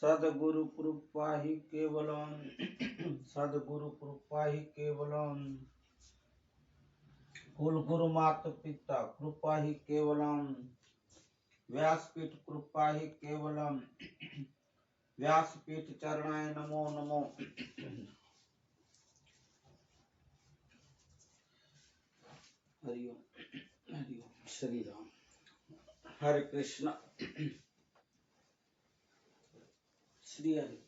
सद्गुरु कृपा ही केवलम सद्गुरु कृपा ही केवलम कुल गुरु माता पिता कृपा ही केवलम व्यासपीठ कृपा ही केवलम व्यासपीठ चरणाय नमो नमो। हरिओम हरिओम श्री राम। हरे कृष्ण श्री हरि।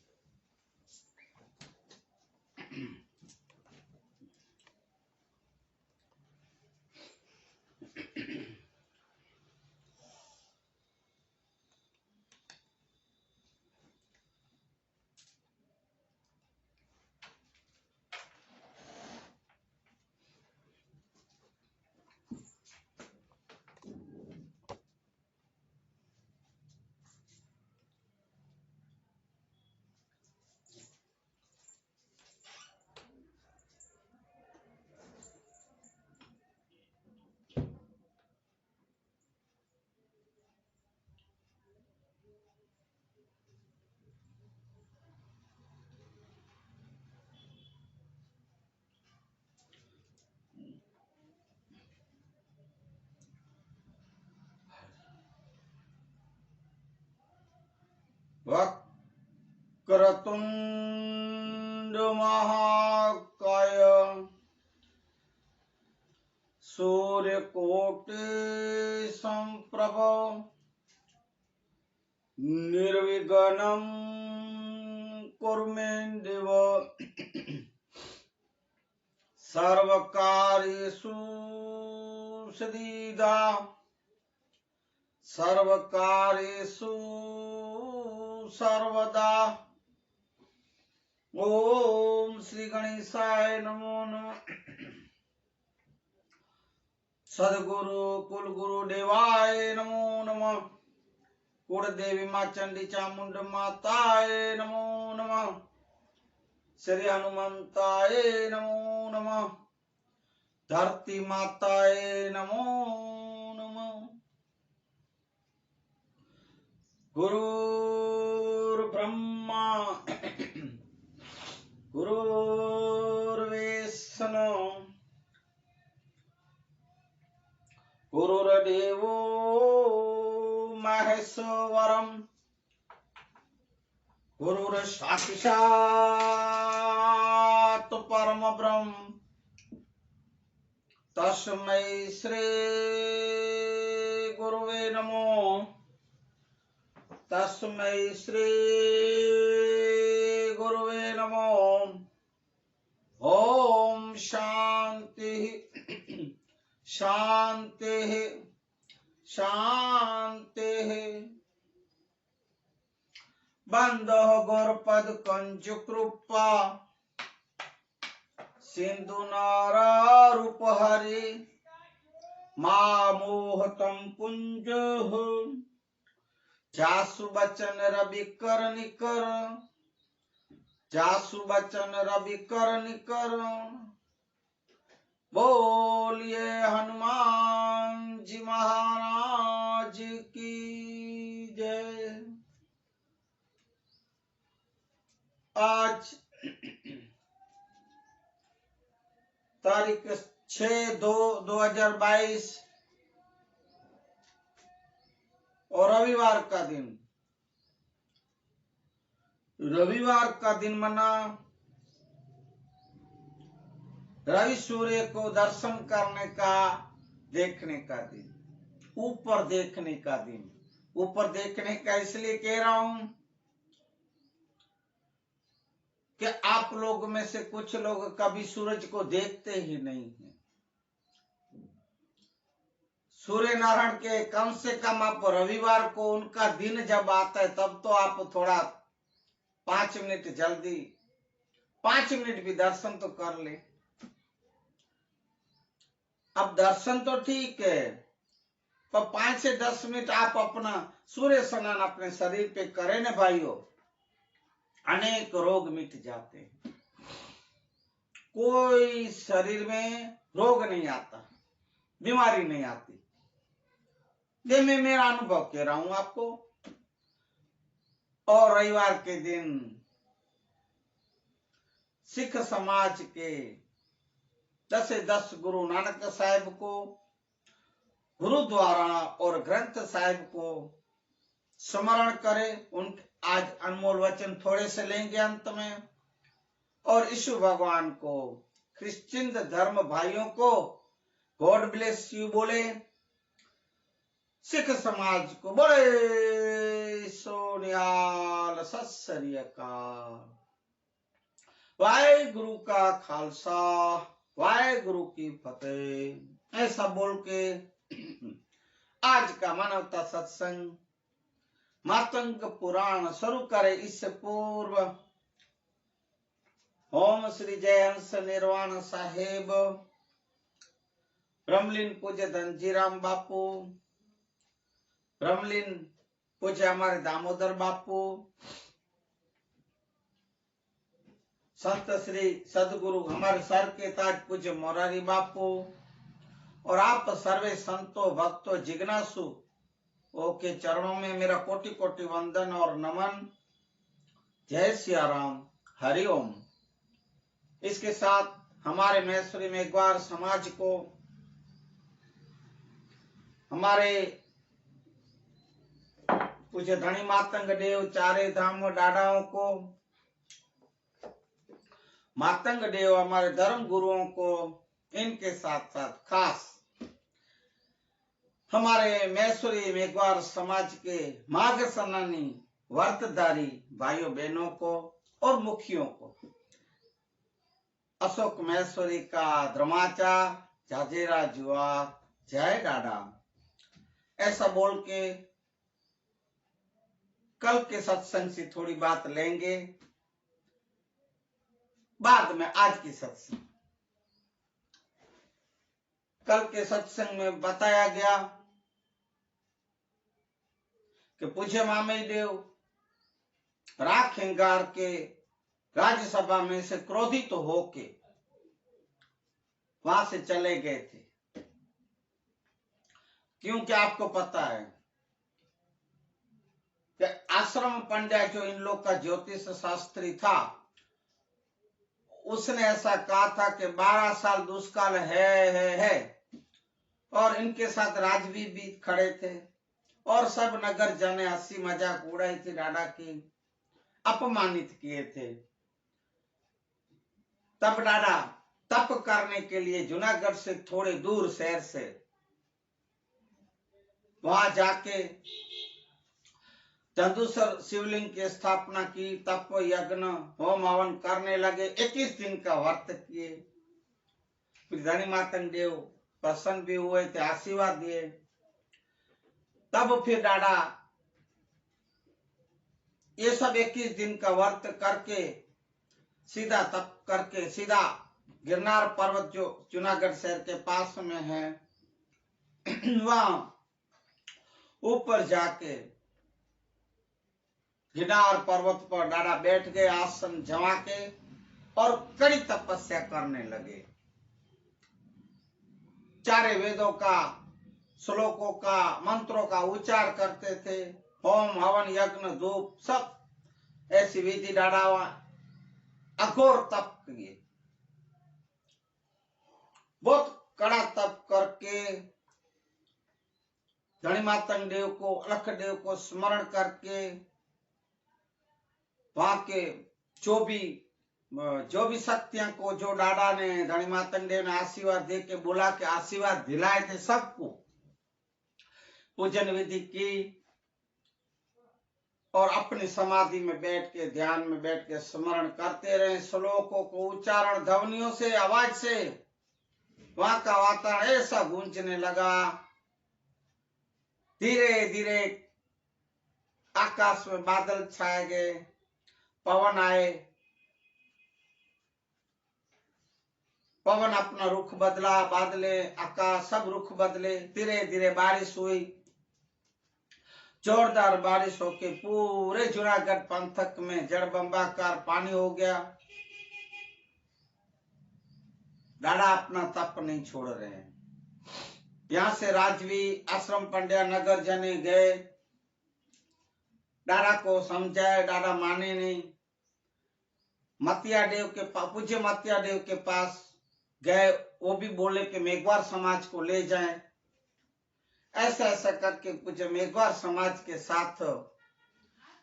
वक्रतुंड महाकाय सूर्यकोटि संप्रभ निर्विघ्नं कुरु मे देव सर्वकार्येषु सदा सर्वकार्येषु सर्वदा। ओम श्री गणेशाय नमो नमः। सद्गुरु कुलगुरु देवाय नमो नमः। कुलदेवी मां चंडी चामुंड माताय नमो नमः। श्री हनुमंताय नमो नमः। धरती माताय नमो नमः। गुरुर्ब्रह्मा गुरुर्विष्णु गुरुर्देवो महेश्वरम गुरुर्साक्षात् परम ब्रह्म तस्मै श्री गुरुवे नमो। तस्मै श्री गुरुवे नमो। ओम शांति शांति शांति। बंदो गौरपद कंज कृपा सिंधु नारा रूप हरि मामोहतम पुंज जासु बचन रवि कर निकर जासु बचन रवि कर निकर। बोलिए हनुमान जी महाराज की जय। आज तारीख 6/2/2022 और रविवार का दिन मना रवि सूर्य को दर्शन करने का देखने का दिन, ऊपर देखने का दिन। ऊपर देखने का इसलिए कह रहा हूं कि आप लोग में से कुछ लोग कभी सूरज को देखते ही नहीं हैं। सूर्य नारायण के कम से कम आप रविवार को उनका दिन जब आता है तब तो आप थोड़ा 5 मिनट जल्दी 5 मिनट भी दर्शन तो कर ले। अब दर्शन तो ठीक है पर 5 से 10 मिनट आप अपना सूर्य स्नान अपने शरीर पे करें ना भाइयों, अनेक रोग मिट जाते हैं। कोई शरीर में रोग नहीं आता, बीमारी नहीं आती। ये मैं मेरा अनुभव कह रहा हूं आपको। और रविवार के दिन सिख समाज के 10 गुरु नानक साहिब को, गुरुद्वारा और ग्रंथ साहिब को स्मरण करें। उन आज अनमोल वचन थोड़े से लेंगे अंत में, और यीशु भगवान को, क्रिश्चियन धर्म भाइयों को गॉड ब्लेस यू बोले, सिख समाज को बड़े सोनिहाल सत श्री अकाल। वाहेगुरु का खालसा, वाहेगुरु की फतेह। ऐसा बोल के आज का मानवता सत्संग मातंग पुराण शुरू करे। इससे पूर्व ओम श्री जयहंस निर्वाण साहेब, ब्रह्मलीन पूज्य धनजीराम बापू, ब्रह्मलीन पूज्य हमारे दामोदर बापू, संत श्री सदगुरु हमारे सर के ताज पूज्य मोरारी बापू, और आप सर्वे संतों भक्तों जिज्ञासु के चरणों में मेरा कोटि कोटि वंदन और नमन। जय सिया राम, हरिओम। इसके साथ हमारे महेश्वरी मेघवार समाज को, हमारे पूज्य धनी मातंग देव चारे धाम डाडाओं को, मातंग देव हमारे धर्म गुरुओं को, इनके साथ साथ खास हमारे महेश्वरी मेघवार समाज के माघ सन्नानी व्रतधारी भाइयों बहनों को और मुखियों को, अशोक महेश्वरी का द्रमाचा, जाजेरा जुआर, जय डाडा। ऐसा बोल के कल के सत्संग से थोड़ी बात लेंगे, बाद में आज की सत्संग। कल के सत्संग में बताया गया कि पूज्य मामई देव राख हिंगार के राज्यसभा में से क्रोधित तो होके वहां से चले गए थे, क्योंकि आपको पता है कि आश्रम पंड्या जो इन लोग का ज्योतिष शास्त्री था, उसने ऐसा कहा था कि 12 साल दुष्काल है और इनके साथ राजवीर भी खड़े थे और सब नगर जने हंसी मजाक उड़ाई थी, डाडा की अपमानित किए थे। तब डाडा तप करने के लिए जूनागढ़ से थोड़े दूर शहर से वहां जाके चंदूसर शिवलिंग की स्थापना की, तप यज्ञ होम हवन करने लगे। 21 दिन का व्रत किए। धनी मातंग देव प्रसन्न भी हुए थे, आशीर्वाद दिए। तब फिर डाडा ये सब 21 दिन का व्रत करके सीधा तप करके सीधा गिरनार पर्वत जो जूनागढ़ शहर के पास में है, वहां ऊपर जाके गिरनार पर्वत पर डाडा बैठ गए आसन जमा के और कड़ी तपस्या करने लगे। चारे वेदों का, श्लोकों का, मंत्रों का उच्चार करते थे। होम हवन यज्ञ धूप सब ऐसी विधि डाडा अघोर तप किए। बहुत कड़ा तप करके धनी मातंग देव को, अलख देव को स्मरण करके वहां के जो भी शक्तियां को जो डाडा ने, धनी मातंग देव ने आशीर्वाद दे के बोला कि आशीर्वाद दिलाए थे, सबको पूजन विधि की और अपनी समाधि में बैठ के, ध्यान में बैठ के स्मरण करते रहे। श्लोकों को उच्चारण ध्वनियों से, आवाज से वहां का वातावरण ऐसा गूंजने लगा। धीरे धीरे आकाश में बादल छाए गए, पवन आए, पवन अपना रुख बदला, बादले, आकाश सब रुख बदले। धीरे धीरे बारिश हुई, जोरदार बारिश होके पूरे जूनागढ़ पंथक में जड़बंबाकार पानी हो गया। डाडा अपना तप नहीं छोड़ रहे हैं। यहां से राजवी, आश्रम पंड्या, नगर जने गए, डाडा को समझाए, डाडा माने नहीं। मतिया देव के पास, पूज्य मतिया देव के पास गए, वो भी बोले कि मेघवार समाज को ले जाएं। ऐसा ऐसा करके पूज्य मेघवार समाज के साथ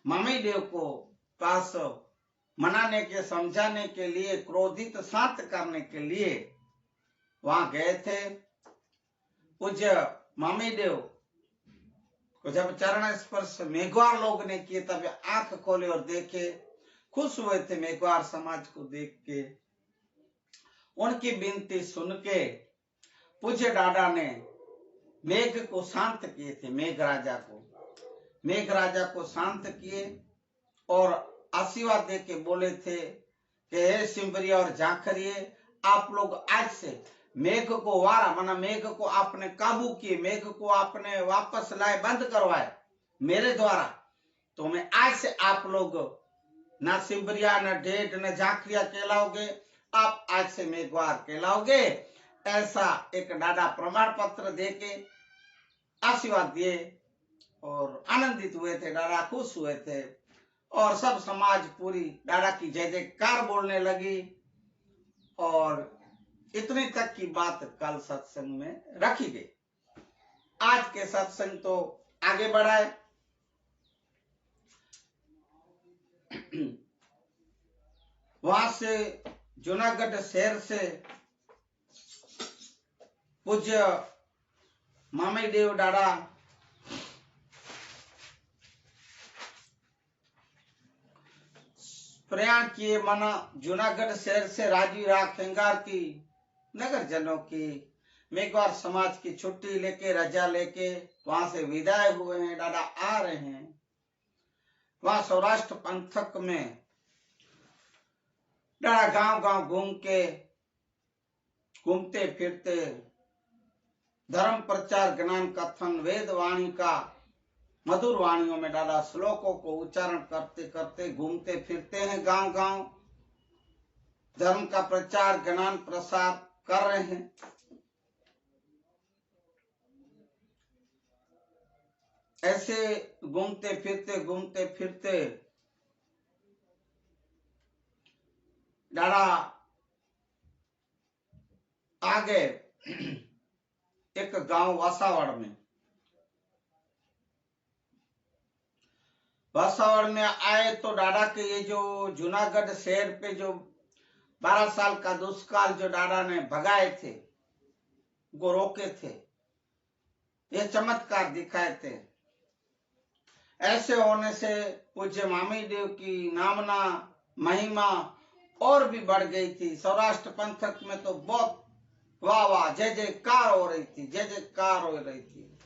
मामी देव को पास मनाने के, समझाने के लिए, क्रोधित शांत करने के लिए वहां गए थे। पूज्य मामी देव को जब चरण स्पर्श मेघवार लोग ने किए तब आंख खोले और देखे, खुश हुए थे मेघवार समाज को देख के। उनकी विनती सुन के पूज्य डाडा ने मेघ को शांत किए थे, मेघ राजा को शांत किए और आशीर्वाद दे के बोले थे कि हे सिमरिया और झांखरिये, आप लोग आज से मेघ को वारा, माना मेघ को आपने काबू किए, मेघ को आपने वापस लाए, बंद करवाए मेरे द्वारा। तो मैं आज से आप लोग ना सिमरिया, ना ढेठ, ना झांखरिया कहलाओगे, आप आज से मेघवार कहलाओगे। ऐसा एक डाडा प्रमाण पत्र देके आशीर्वाद दिए और आनंदित हुए थे, डाडा खुश हुए थे और सब समाज पूरी डाडा की जय जयकार बोलने लगी। और इतने तक की बात कल सत्संग में रखी गई। आज के सत्संग तो आगे बढ़ाए। वहां से जूनागढ़ शहर से पूज्य मामी देव डाडा प्रयाण किए, माना जूनागढ़ शहर से राजीव राग खेंगार की नगर जनों की मेघवार समाज की छुट्टी लेके, रजा लेके वहां से विदाई हुए हैं। डाडा आ रहे हैं। वहां सौराष्ट्र पंथक में डाडा गांव गांव घूमते फिरते धर्म प्रचार, ज्ञान कथन, वेद वाणी का मधुर वाणियों में डाडा श्लोकों को उच्चारण करते करते घूमते फिरते हैं, गांव गांव धर्म का प्रचार, ज्ञान प्रसार कर रहे हैं। ऐसे घूमते फिरते डाडा आ गए एक गांव वासावड़ में। वासावड़ में आए तो डाडा के ये जो जूनागढ़ शहर पे जो 12 साल का दुष्काल जो डाडा ने भगाए थे, वो रोके थे, ये चमत्कार दिखाए थे। ऐसे होने से पूज्य मामी देव की नामना महिमा और भी बढ़ गई थी। सौराष्ट्र पंथक में तो बहुत वाह वाह जय जयकार हो रही थी, जय जयकार हो रही थी।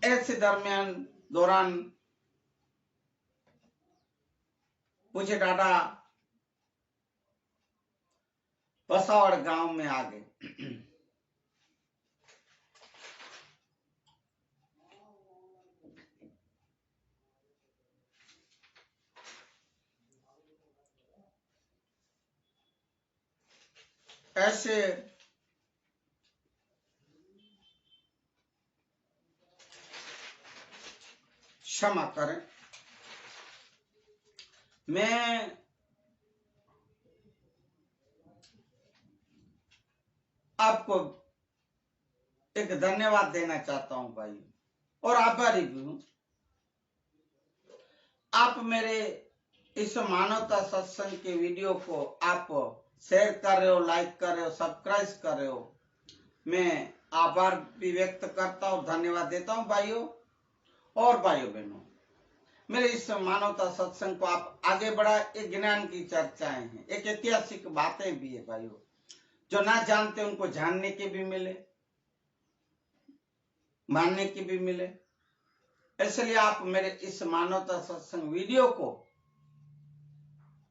ऐसे दौरान पूज्य डाडा बसावड़ गांव में आ गए। ऐसे क्षमा करें, मैं आपको एक धन्यवाद देना चाहता हूं भाई, और आभारी भी हूं। आप मेरे इस मानवता सत्संग के वीडियो को आप शेयर कर रहे हो, लाइक कर रहे हो, सब्सक्राइब कर रहे हो। मैं आभार भी व्यक्त करता हूं, धन्यवाद देता हूं भाइयों और भाइयों बहनों। मेरे इस मानवता सत्संग को आप आगे बढ़ा। एक ज्ञान की चर्चाएं हैं, एक ऐतिहासिक बातें भी है भाइयों, जो ना जानते उनको जानने के भी मिले, मानने की भी मिले। इसलिए आप मेरे इस मानवता सत्संग वीडियो को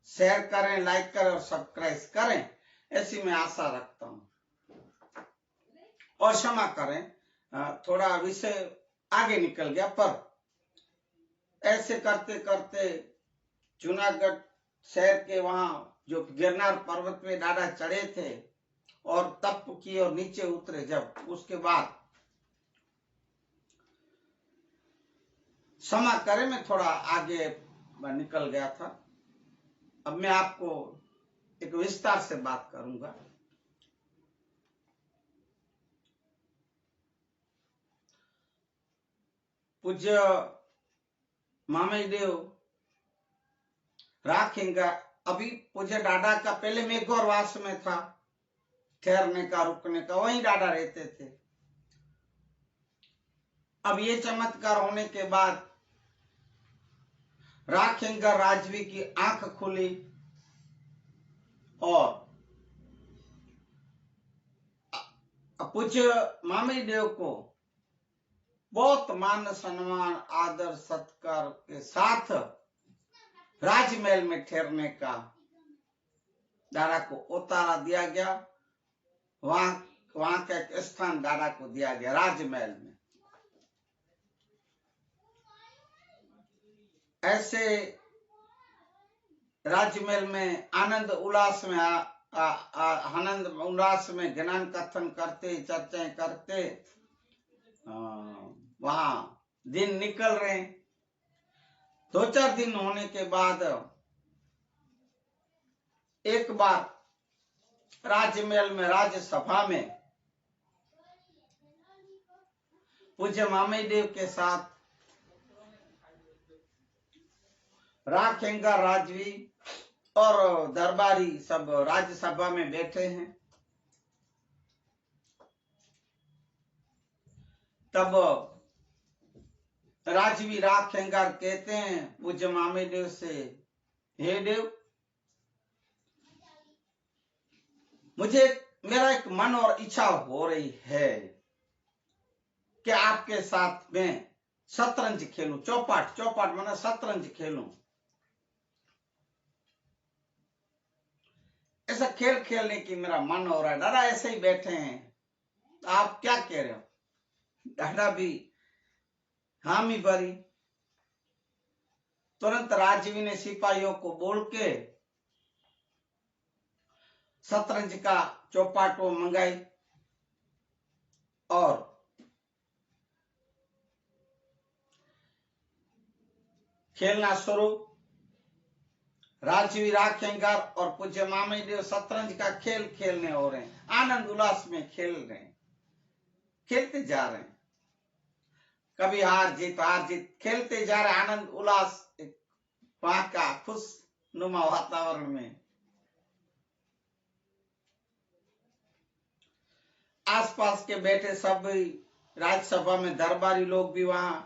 शेयर करें, लाइक करें और सब्सक्राइब करें, ऐसी मैं आशा रखता हूं। और क्षमा करें, थोड़ा विषय आगे निकल गया, पर ऐसे करते करते जूनागढ़ शहर के वहां जो गिरनार पर्वत में डाडा चढ़े थे और तप किए और नीचे उतरे, जब उसके बाद क्षमा करें, मैं थोड़ा आगे निकल गया था। अब मैं आपको एक विस्तार से बात करूंगा। पूज्य मामेदेव राखेंगा। अभी पूज्य डाडा का पहले मेघोरवास में था, ठहरने का रुकने का, वहीं डाडा रहते थे। अब ये चमत्कार होने के बाद राखेंगा राजवी की आंख खुली और पूज्य मामेदेव को बहुत मान सम्मान आदर सत्कार के साथ राजमहल में ठहरने का दादा को उतारा दिया गया। वहां का एक स्थान दादा को दिया गया राजमहल में। ऐसे राजमहल में आनंद उल्लास में आनंद उल्लास में ज्ञान कथन करते, चर्चाएं करते वहां दिन निकल रहे। 2-4 दिन होने के बाद एक बार राजमहल में राज्यसभा में पूज्य मामेदेव के साथ राखेंगा राजवी और दरबारी सब राज्यसभा में बैठे हैं। तब राजवी राखेंगार कहते हैं पूज्य मामेदेव से, हे देव, मुझे मेरा एक मन और इच्छा हो रही है कि आपके साथ में शतरंज खेलूं, चौपाट माना शतरंज खेलूं। ऐसा खेल खेलने की मेरा मन हो रहा है। दादा ऐसे ही बैठे हैं, आप क्या कह रहे हो? दादा भी हामी भरी। तुरंत राजवी ने सिपाहियों को बोल के शतरंज का चौपाट वो मंगाई और खेलना शुरू। राजवी राखेंगार और पूज्य मामेदेव शतरंज का खेल खेलने हो रहे हैं, आनंद उल्लास में खेल रहे हैं, खेलते जा रहे हैं। कभी हार जीत खेलते जा रहे, आनंद उल्लास वहां का खुशनुमा वातावरण में। आसपास के बैठे सब राज्यसभा में दरबारी लोग भी वहां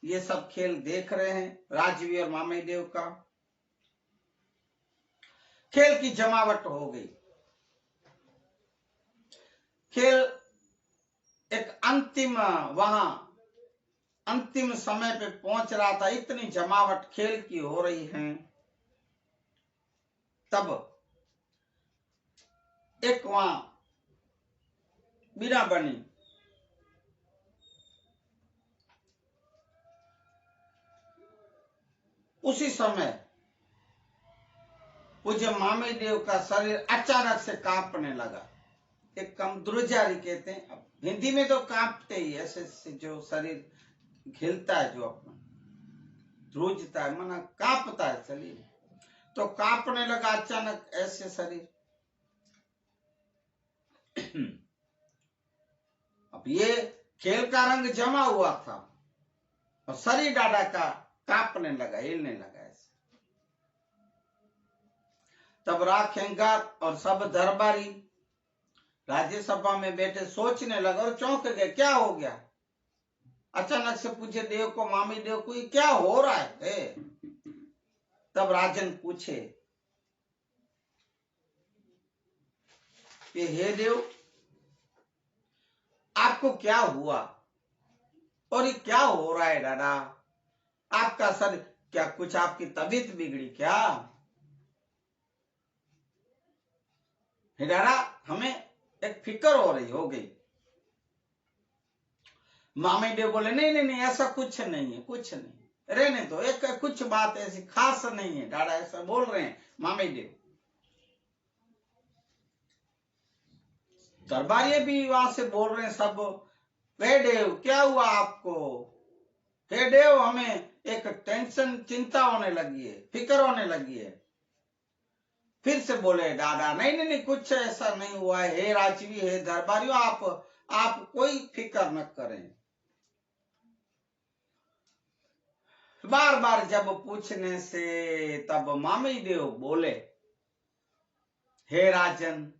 ये सब खेल देख रहे हैं, राजवी और मामेदेव का खेल की जमावट हो गई। खेल एक अंतिम समय पे पहुंच रहा था, इतनी जमावट खेल की हो रही है। तब एक वहां बीना बनी। उसी समय पूज्य मामेदेव का शरीर अचानक से कांपने लगा। एक कम द्रुजारी कहते हैं, अब हिंदी में तो कांपते ही, ऐसे जो शरीर हिलता है, जो अपना ध्रुजता है, माना कांपता है शरीर, तो कांपने लगा अचानक ऐसे शरीर। अब ये खेल का रंग जमा हुआ था और शरीर डाडा का कांपने लगा, हिलने लगा ऐसे। तब राखेंगार और सब दरबारी राज्यसभा में बैठे सोचने लगे और चौंक गए, क्या हो गया? अचानक से पूछे देव को, मामेदेव को, ये क्या हो रहा है? तब राजन पूछे कि हे देव, आपको क्या हुआ और ये क्या हो रहा है दादा? आपका सर क्या कुछ आपकी तबीयत बिगड़ी क्या? हे दादा, हमें एक फिक्र हो गई। मामेदेव बोले, नहीं, ऐसा कुछ नहीं है, कुछ नहीं, रहने दो, एक कुछ बात ऐसी खास नहीं है दादा, ऐसा बोल रहे हैं मामेदेव। दरबारी भी वहां से बोल रहे हैं सब, वे देव क्या हुआ आपको? हे देव, हमें एक टेंशन, चिंता होने लगी है, फिक्र होने लगी है। फिर से बोले दादा, नहीं नहीं नहीं, कुछ ऐसा नहीं हुआ है। हे राजवी, हे दरबारियों, आप कोई फिक्र न करें। बार बार जब पूछने से तब मामी देव बोले, हे राजन,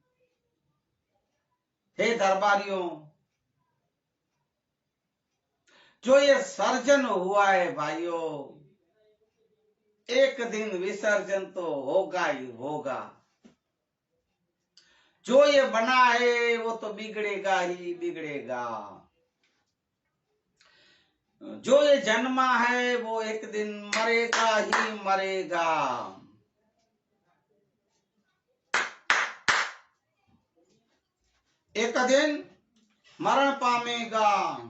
हे दरबारियों, जो ये सर्जन हुआ है भाइयों, एक दिन विसर्जन तो होगा ही होगा। जो ये बना है वो तो बिगड़ेगा ही बिगड़ेगा। जो ये जन्मा है वो एक दिन मरेगा ही मरेगा। एक दिन मरण पामेगा।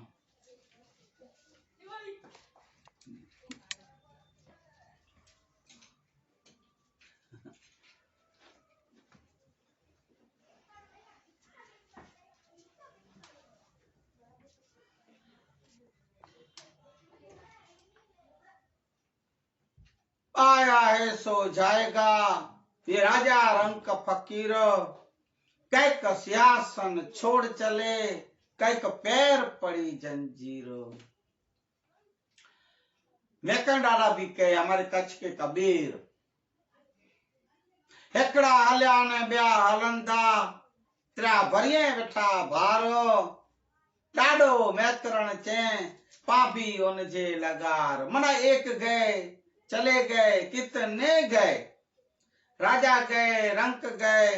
आया है सो जाएगा, ये राजा रंग फकीर, कैक सिंहासन छोड़ चले, कैक पैर पड़ी जंजीर। मेकन डाला भी के हमारे कच्छ के कबीर, हेकड़ा हल्या ने ब्या हलंदा, त्रा भरिये बैठा भारो, डाडो मैकरण चे पापी उनजे लगार। मना एक गए चले गए कितने गए, राजा गए, रंक गए,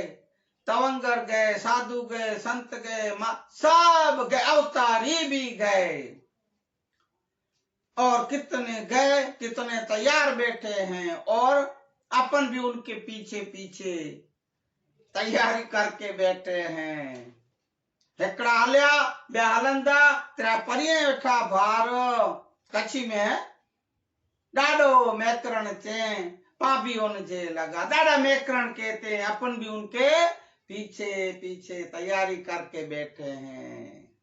तवंगर गए, साधु गए, संत गए, सब गए, अवतारी भी गए। और कितने गए, कितने तैयार बैठे हैं, और अपन भी उनके पीछे पीछे तैयारी करके बैठे हैं। हेकड़ा हल्या बे हलंदा, तेरा परिये बैठा भार, कच्छी में है डाडो मैकरण चे पापी उनजे लगा। दादा मैकरण कहते हैं, अपन भी उनके पीछे पीछे तैयारी करके बैठे हैं।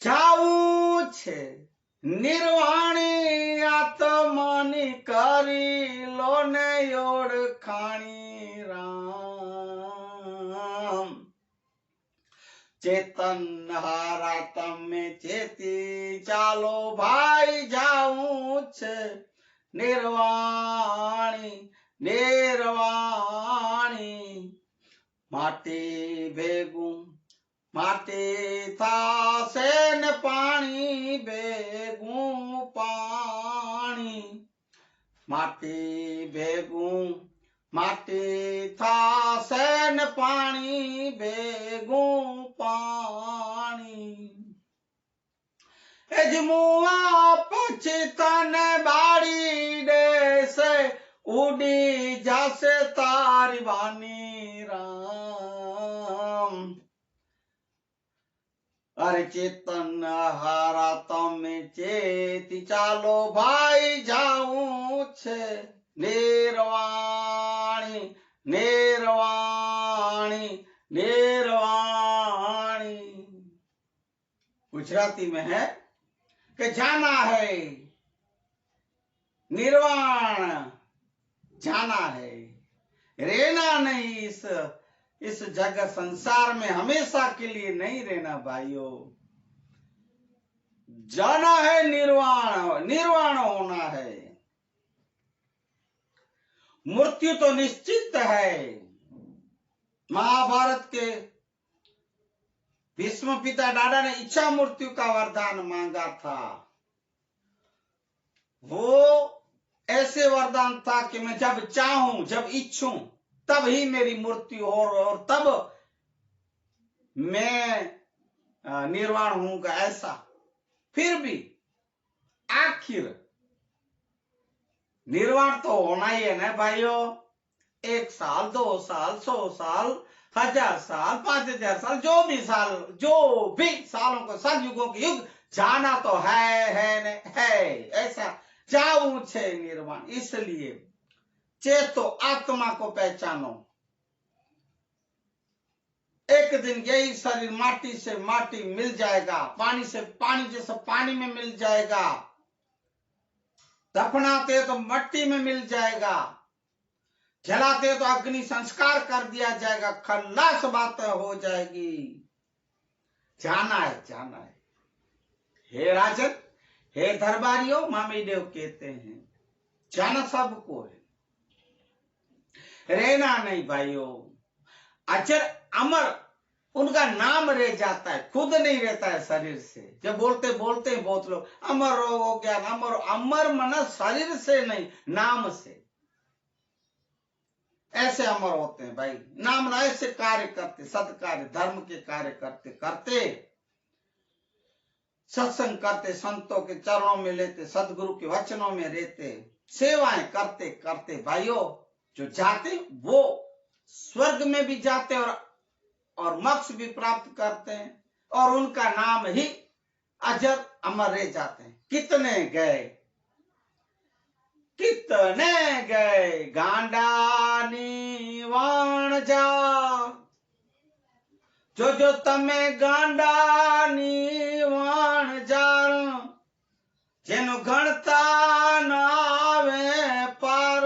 जाऊ छे निर्वाणी आत्मानी करी लोने ओळखाणी राम। चेतन हारा तमे चेती चालो भाई जाऊं छे निर्वाणी निर्वाणी। माटी भेगू माटी थासे न पानी भेगू पानी। माटी भेगू माटी थासे न पानी भेगू पानी। एजमुआ पछी तन बाड़ी दे से उड़ी जासे तारी वानी राम। अरे चेतन हारा तमे चेती चालो भाई जाऊं छे निर्वाणी निर्वाणी निर्वाणी। गुजराती में है कि जाना है निर्वाण, जाना है, रहना नहीं। इस जगत संसार में हमेशा के लिए नहीं रहना भाइयों, जाना है निर्वाण, निर्वाण होना है। मृत्यु तो निश्चित है। महाभारत के भीष्म पिता दादा ने इच्छा मृत्यु का वरदान मांगा था। वो ऐसे वरदान था कि मैं जब चाहूं, जब इच्छूं, तब ही मेरी मृत्यु हो और तब मैं निर्वाण होऊंगा, ऐसा। फिर भी आखिर निर्वाण तो होना ही है ना भाइयों। 1 साल, 2 साल, 100 साल, 1000 साल, 5000 साल, जो भी सालों को, सब युगों के युग जाना तो है ऐसा। जाऊं छे निर्वाण, इसलिए चेतो आत्मा को पहचानो। एक दिन यही शरीर माटी से माटी मिल जाएगा, पानी से पानी जैसा पानी में मिल जाएगा, दफनाते तो मट्टी में मिल जाएगा, जलाते तो अग्नि संस्कार कर दिया जाएगा, खल्लास बातें हो जाएगी। जाना है, जाना है। हे राजन, हे दरबारियों, मामी देव कहते हैं जाना सबको है, रहना नहीं भाइयों। अचर अमर उनका नाम रह जाता है, खुद नहीं रहता है शरीर से। जब बोलते बोलते बहुत लोग अमर हो गया, अमर, अमर मन शरीर से नहीं, नाम से। ऐसे अमर होते हैं भाई, नाम ना ऐसे कार्य करते, सत्कार्य धर्म के कार्य करते करते, सत्संग करते, संतों के चरणों में लेते, सदगुरु के वचनों में रहते, सेवाएं करते करते भाइयों, जो जाते वो स्वर्ग में भी जाते और मोक्ष भी प्राप्त करते हैं, और उनका नाम ही अजर अमर रह जाते हैं। कितने गए, कितने गए गांडानी वाण जा, जो तमे गांडानी वाण जान, जेनु गणता नावे पार,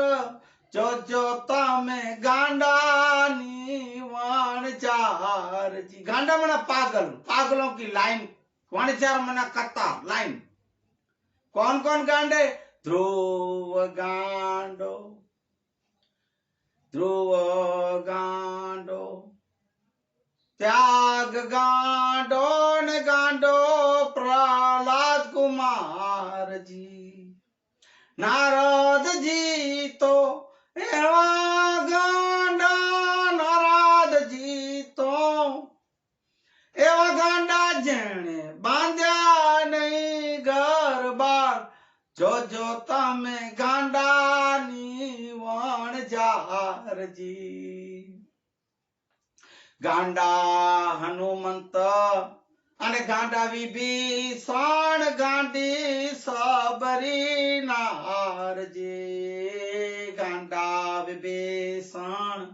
जो तमे गांडानी वाण जार जी। गांडा मना पागल, पागलों की लाइन, वाणचार मना कतार लाइन। कौन कौन गांडे? ध्रुव गांडो, ध्रुव गांडो, त्याग गांडो ने गांडो प्रहलाद कुमार जी। नारद जी तो एवा गांडा, नारद जी तो एवा गांडा जेने बांध्या नहीं घर बार, जो तमे गांडा नी वाण जार जी। गांडा हनुमंत अने गांडा विभीषण, गांडी सबरी नार जी। गांडा विभीषण,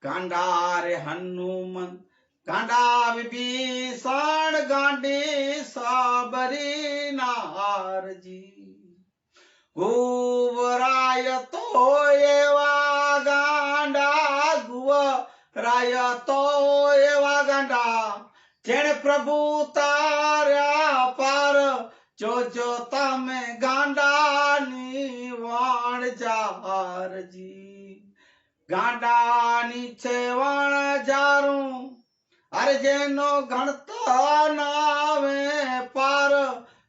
गांडा रे हनुमंत, गांडा विभीषण, गांडी सबरी नार जी। गुवराय तो एवा गांडा, गुवराय तो एवा गांडा, जेने प्रभु तार्या पार, जो तमे गांडा नी वाण जार जी। गांडा नीचे वाण जारू, अरे जेनो गणता नावे पार,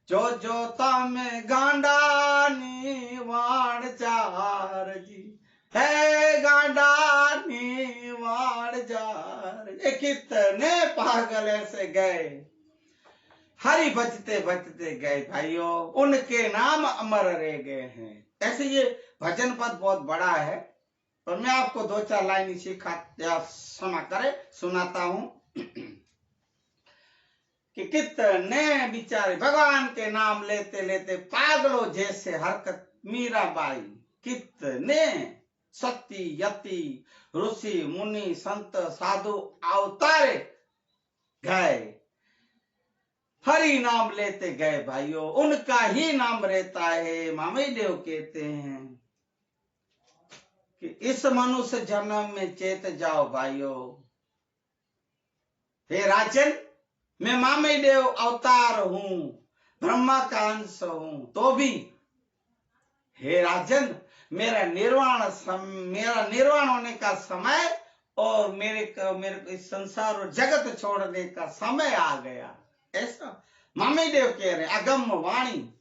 जो तमे गांडा नी वाण जार जी। है गांडा नी वाण जार। ये कितने पागल ऐसे गए, हरि बजते बजते गए भाइयों, उनके नाम अमर रह गए हैं। ऐसे ये भजन पद बहुत बड़ा है, पर मैं आपको दो चार लाइन क्षमा करे सुनाता हूं कि कितने बेचारे भगवान के नाम लेते लेते पागलों जैसे हरकत, मीराबाई, कितने सती यति ऋषि मुनि संत साधु अवतारे गए, हरि नाम लेते गए भाइयों, उनका ही नाम रहता है। मामी देव कहते हैं कि इस मनुष्य जन्म में चेत जाओ भाइयों। हे राजन, मैं मामी देव अवतार हूं, ब्रह्मा का अंश हूं, तो भी हे राजन, मेरा निर्वाण होने का समय और मेरे को इस संसार और जगत छोड़ने का समय आ गया, ऐसा मामी देव कह रहे, अगम वाणी।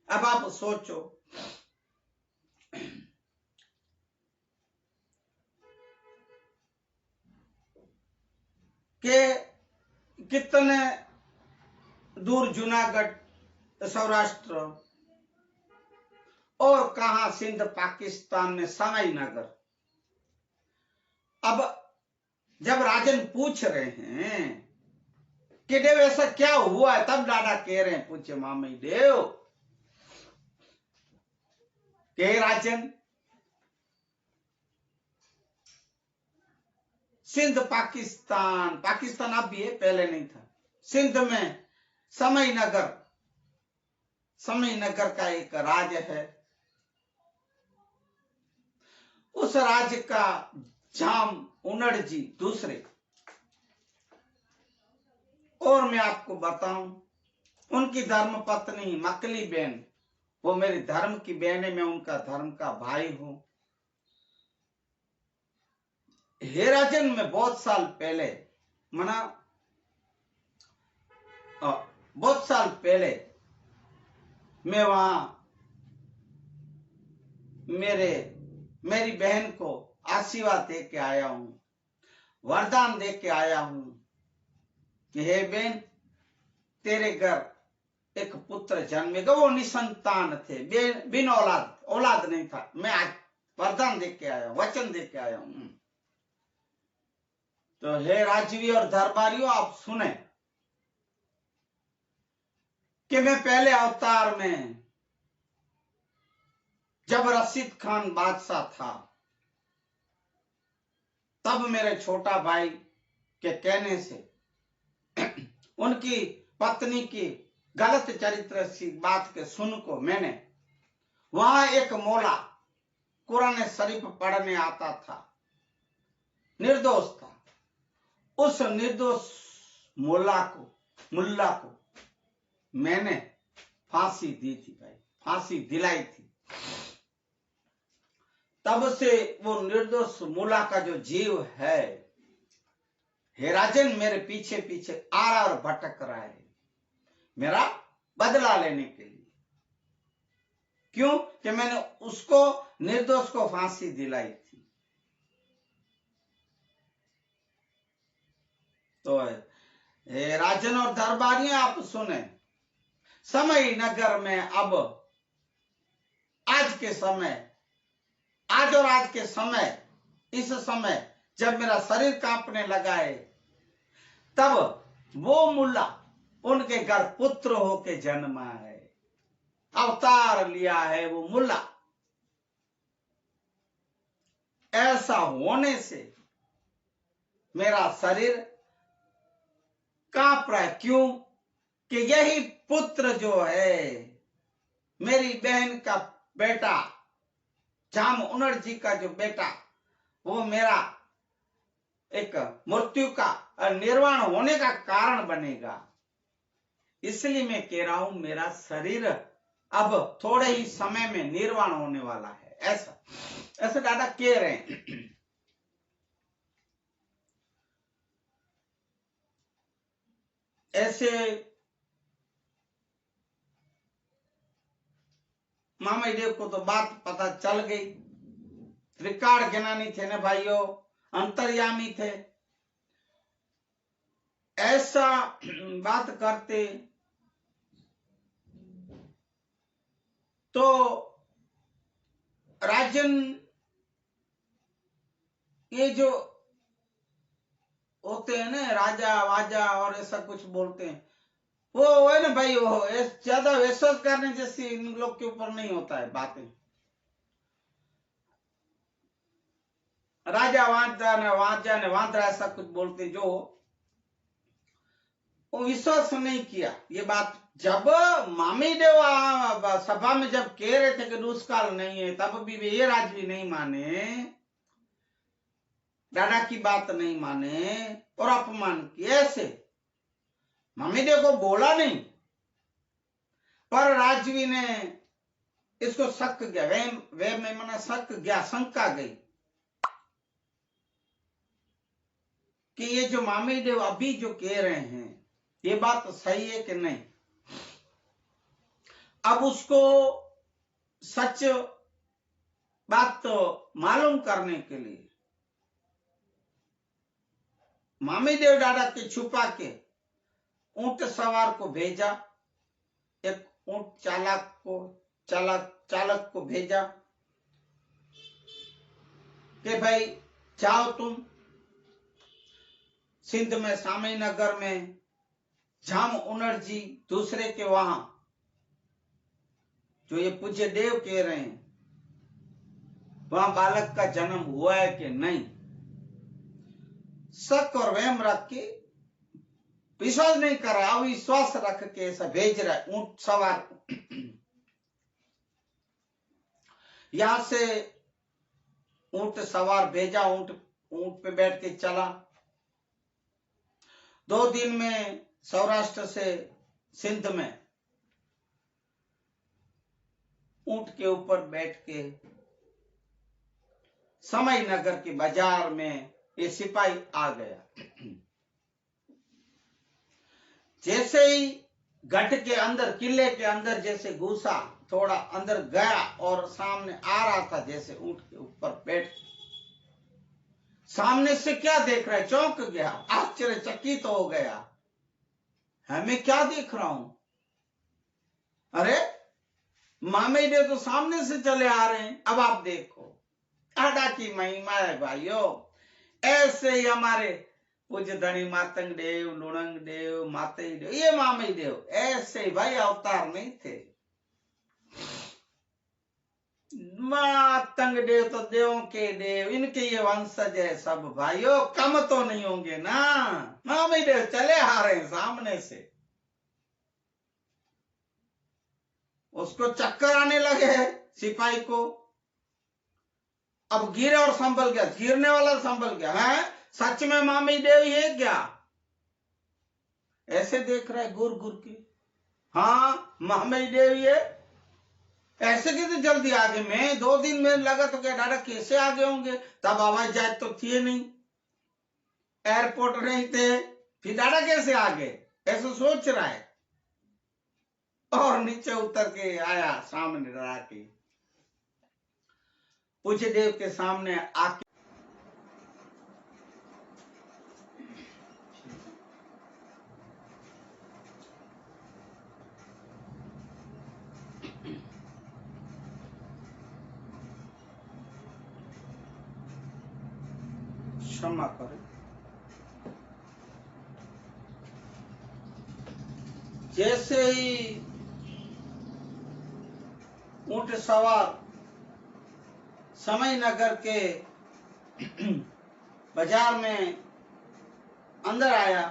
अब आप सोचो कि कितने दूर जूनागढ़, सौराष्ट्र और कहा सिंध पाकिस्तान में सवाई नगर। अब जब राजन पूछ रहे हैं कि देव ऐसा क्या हुआ है, तब दादा कह रहे हैं, पूछे मामी देव के राजन, सिंध पाकिस्तान, पाकिस्तान अब भी है, पहले नहीं था। सिंध में समय नगर का एक राज्य है। उस राज्य का जाम उनड़ जी दूसरे, और मैं आपको बताऊं, उनकी धर्म पत्नी मकली बहन, वो मेरी धर्म की बहन है, मैं उनका धर्म का भाई हूं। हेराजन में बहुत साल पहले, बहुत साल पहले मैं वहां मेरी बहन को आशीर्वाद दे के आया हूं, वरदान दे के आया हूं कि हे बहन, तेरे घर एक पुत्र जन्मेगा। वो निसंतान थे, बिन औलाद नहीं था। मैं आज वरदान दे के आया हूं, वचन दे के आया हूं। तो हे राजवी और दरबारियों, आप सुने कि मैं पहले अवतार में जब रशीद खान बादशाह था, तब मेरे छोटा भाई के कहने से उनकी पत्नी की गलत चरित्र सी बात के सुन को मैंने वहां एक मौला कुरान शरीफ पढ़ने आता था, निर्दोष था। उस निर्दोष मुल्ला को मैंने फांसी दी थी भाई, फांसी दिलाई थी। तब से वो निर्दोष मुल्ला का जो जीव है, हेराजन मेरे पीछे पीछे आ रहा और भटक रहा है, मेरा बदला लेने के लिए। क्यों? कि मैंने उसको निर्दोष को फांसी दिलाई थी। तो राजन और दरबारियां, आप सुने, समय नगर में अब आज के समय, इस समय जब मेरा शरीर कांपने लगा है, तब वो मुल्ला उनके घर पुत्र होके जन्मा है, अवतार लिया है वो मुल्ला। ऐसा होने से मेरा शरीर कांप रहा है। क्यों? कि यही पुत्र जो है, मेरी बहन का बेटा, जाम उनड़ जी का जो बेटा, वो मेरा एक मृत्यु का निर्वाण होने का कारण बनेगा। इसलिए मैं कह रहा हूं, मेरा शरीर अब थोड़े ही समय में निर्वाण होने वाला है। ऐसा दादा कह रहे हैं। ऐसे मामा देव को तो बात पता चल गई। त्रिकाल ज्ञानी थे ना भाइयों, अंतर्यामी थे। ऐसा बात करते तो राजन, ये जो होते हैं ना राजा वाजा और ऐसा कुछ बोलते हैं, वो है ना भाई, वो ज्यादा विश्वास करने जैसी इन लोग के ऊपर नहीं होता है बातें। राजा वाजा ऐसा कुछ बोलते, जो वो विश्वास नहीं किया ये बात। जब मामी देव सभा में जब कह रहे थे कि दुष्काल नहीं है, तब भी ये राजवी नहीं माने, दादा की बात नहीं माने और अपमान किया। ऐसे मामी देव को बोला नहीं, पर राजवी ने इसको शक गया, वे में मना शक गया, शंका गई कि ये जो मामी देव अभी जो कह रहे हैं, ये बात सही है कि नहीं। अब उसको सच बात तो मालूम करने के लिए मामी देव दादा के छुपा के ऊंट सवार को भेजा, एक ऊंट चालक को भेजा कि भाई जाओ तुम सिंध में सामी नगर में जाम उनड़ जी दूसरे के वहां, जो ये पूज्य देव कह रहे हैं, वहां बालक का जन्म हुआ है कि नहीं। शक और वहम रख के, विश्वास नहीं कर रहा, अविश्वास रख के ऐसा भेज रहा है ऊंट सवार। यहां से ऊंट सवार भेजा, ऊंट पे बैठ के चला। 2 दिन में सौराष्ट्र से सिंध में ऊंट के ऊपर बैठ के समय नगर के बाजार में ये सिपाही आ गया। जैसे ही गढ़ के अंदर, किले के अंदर जैसे घुसा, थोड़ा अंदर गया और सामने आ रहा था, जैसे ऊंट के ऊपर बैठ, सामने से क्या देख रहा है, चौंक गया, आश्चर्यचकित हो गया। मैं क्या देख रहा हूं? अरे मामेदेव तो सामने से चले आ रहे हैं। अब आप देखो, आडा की महिमा है भाइयों। ऐसे ही हमारे पूज्य धनी मातंग देव, लुणंग देव, मातई देव, ये मामई देव ऐसे ही भाई अवतार नहीं थे। मातंग देव तो देवों के देव, इनके ये वंशज है सब भाइयों, कम तो नहीं होंगे ना। मामई देव चले आ रहे हैं सामने से, उसको चक्कर आने लगे सिपाही को। अब गिरा और संभल गया, गिरने वाला संभल गया। है सच में मामी देव ये क्या? ऐसे देख रहा है गुर गुर की। हाँ मामी देव ये ऐसे कैसे जल्दी आगे? मैं 2 दिन में लगा तो क्या दादा कैसे आगे होंगे? तब हवाई जहाज तो थे नहीं, एयरपोर्ट नहीं थे, फिर दादा कैसे आगे? ऐसा सोच रहा है और नीचे उतर के आया सामने डरा के, पूज्य देव के सामने आके क्षमा करें। जैसे ही ऊंट सवार समय नगर के बाजार में अंदर आया,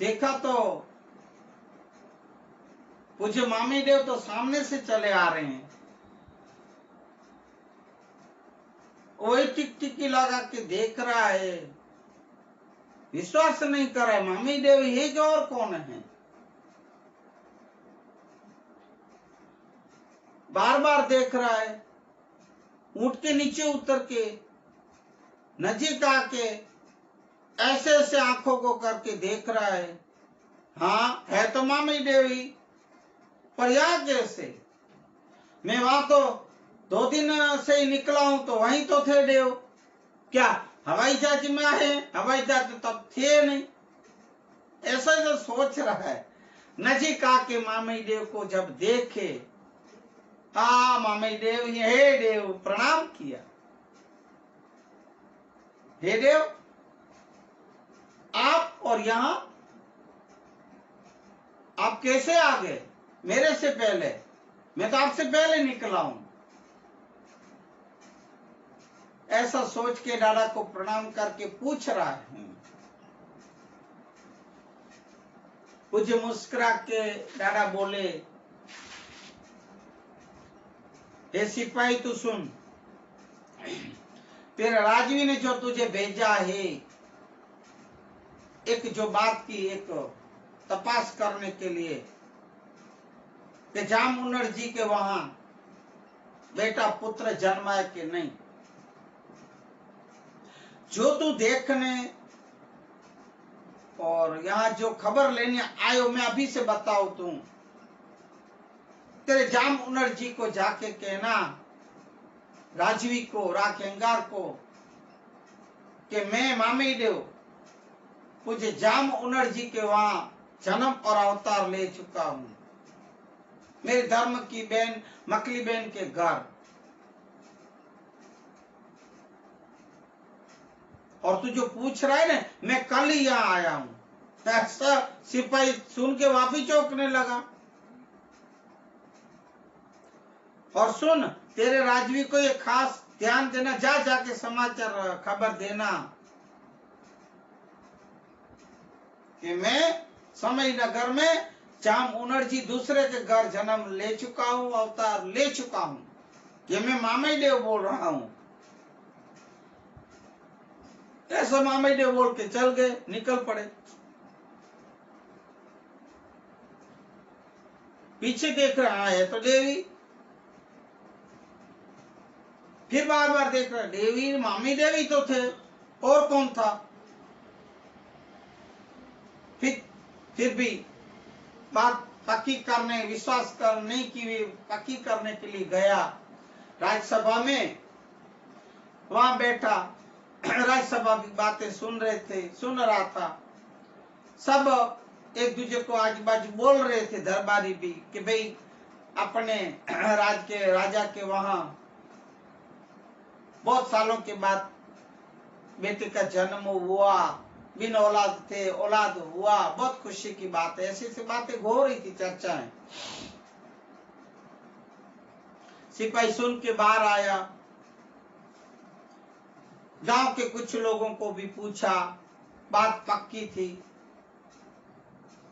देखा तो पूज्य मामी देव तो सामने से चले आ रहे हैं। वही टिकटिकी लगा के देख रहा है, विश्वास नहीं कर रहा है मामी देव ये जो और कौन है। बार बार देख रहा है, ऊंट के नीचे उतर के नजीक आके ऐसे ऐसे आंखों को करके देख रहा है। हाँ है तो मामी देवी, पर यहां कैसे? मैं वहां तो 2 दिन से ही निकला हूं, तो वहीं तो थे देव। क्या हवाई जहाज में आए? हवाई जहाज तो तब थे नहीं। ऐसा जो सोच रहा है, नजीक आके मामी देव को जब देखे, हाँ मामी देव, हे देव प्रणाम किया। हे देव आप और यहां आप कैसे आ गए मेरे से पहले? मैं तो आपसे पहले निकला हूं। ऐसा सोच के दादा को प्रणाम करके पूछ रहा है। पूज्य मुस्कुरा के दादा बोले, हे सिपाही तू सुन, तेरे राजवी ने जो तुझे भेजा है, एक जो बात की, एक तपास करने के लिए कि जामुनर जी के वहां बेटा पुत्र जन्मा है कि नहीं। जो तू देखने और यहाँ जो खबर लेने आयो, मैं अभी से बताऊं तू, तेरे जामुनर जी को जाके कहना, राजवी को, राखेंगार को, कि मैं मामी देव पूज्य जामुनर जी के वहां जन्म और अवतार ले चुका हूं, मेरे धर्म की बहन मकली बहन के घर। और तू जो पूछ रहा है ना, मैं कल ही यहाँ आया हूं। ऐसा सिपाही सुन के वापिस चौंकने लगा। और सुन, तेरे राजवी को ये खास ध्यान देना, जा जाके समाचार खबर देना कि मैं समय नगर में चामुंडर जी दूसरे के घर जन्म ले चुका हूं, अवतार ले चुका हूं। ये मैं मामई देव बोल रहा हूं। ऐसा मामई देव बोल के चल गए, निकल पड़े। पीछे देख रहा है तो देवी, फिर बार बार देख रहा, देवी मामी देवी तो थे, और कौन था? फिर भी बात पक्की करने, विश्वास करने की पक्की करने के लिए गया राज्यसभा में। वहां बैठा, राज्यसभा की बातें सुन रहा था। सब एक दूसरे को आजू बाजू बोल रहे थे, दरबारी भी, कि भाई अपने राजा के वहां बहुत सालों के बाद बेटे का जन्म हुआ, बिन औलाद थे, औलाद हुआ, बहुत खुशी की बात है। ऐसी बातें हो रही थी, चर्चाएं। सिपाही सुन के बाहर आया, गांव के कुछ लोगों को भी पूछा, बात पक्की थी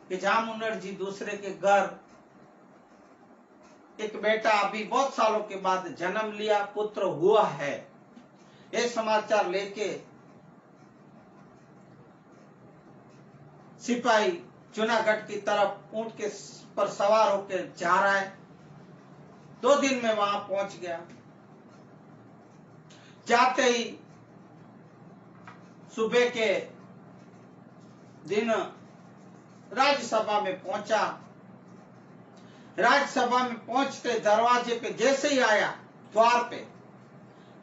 कि चामुंडर जी दूसरे के घर एक बेटा अभी बहुत सालों के बाद जन्म लिया, पुत्र हुआ है। ये समाचार लेके सिपाही जूनागढ़ की तरफ ऊंट के पर सवार होकर जा रहा है। 2 दिन में वहां पहुंच गया। जाते ही सुबह के दिन राज्यसभा में पहुंचा। राज्यसभा में पहुंचते दरवाजे पे जैसे ही आया, द्वार पे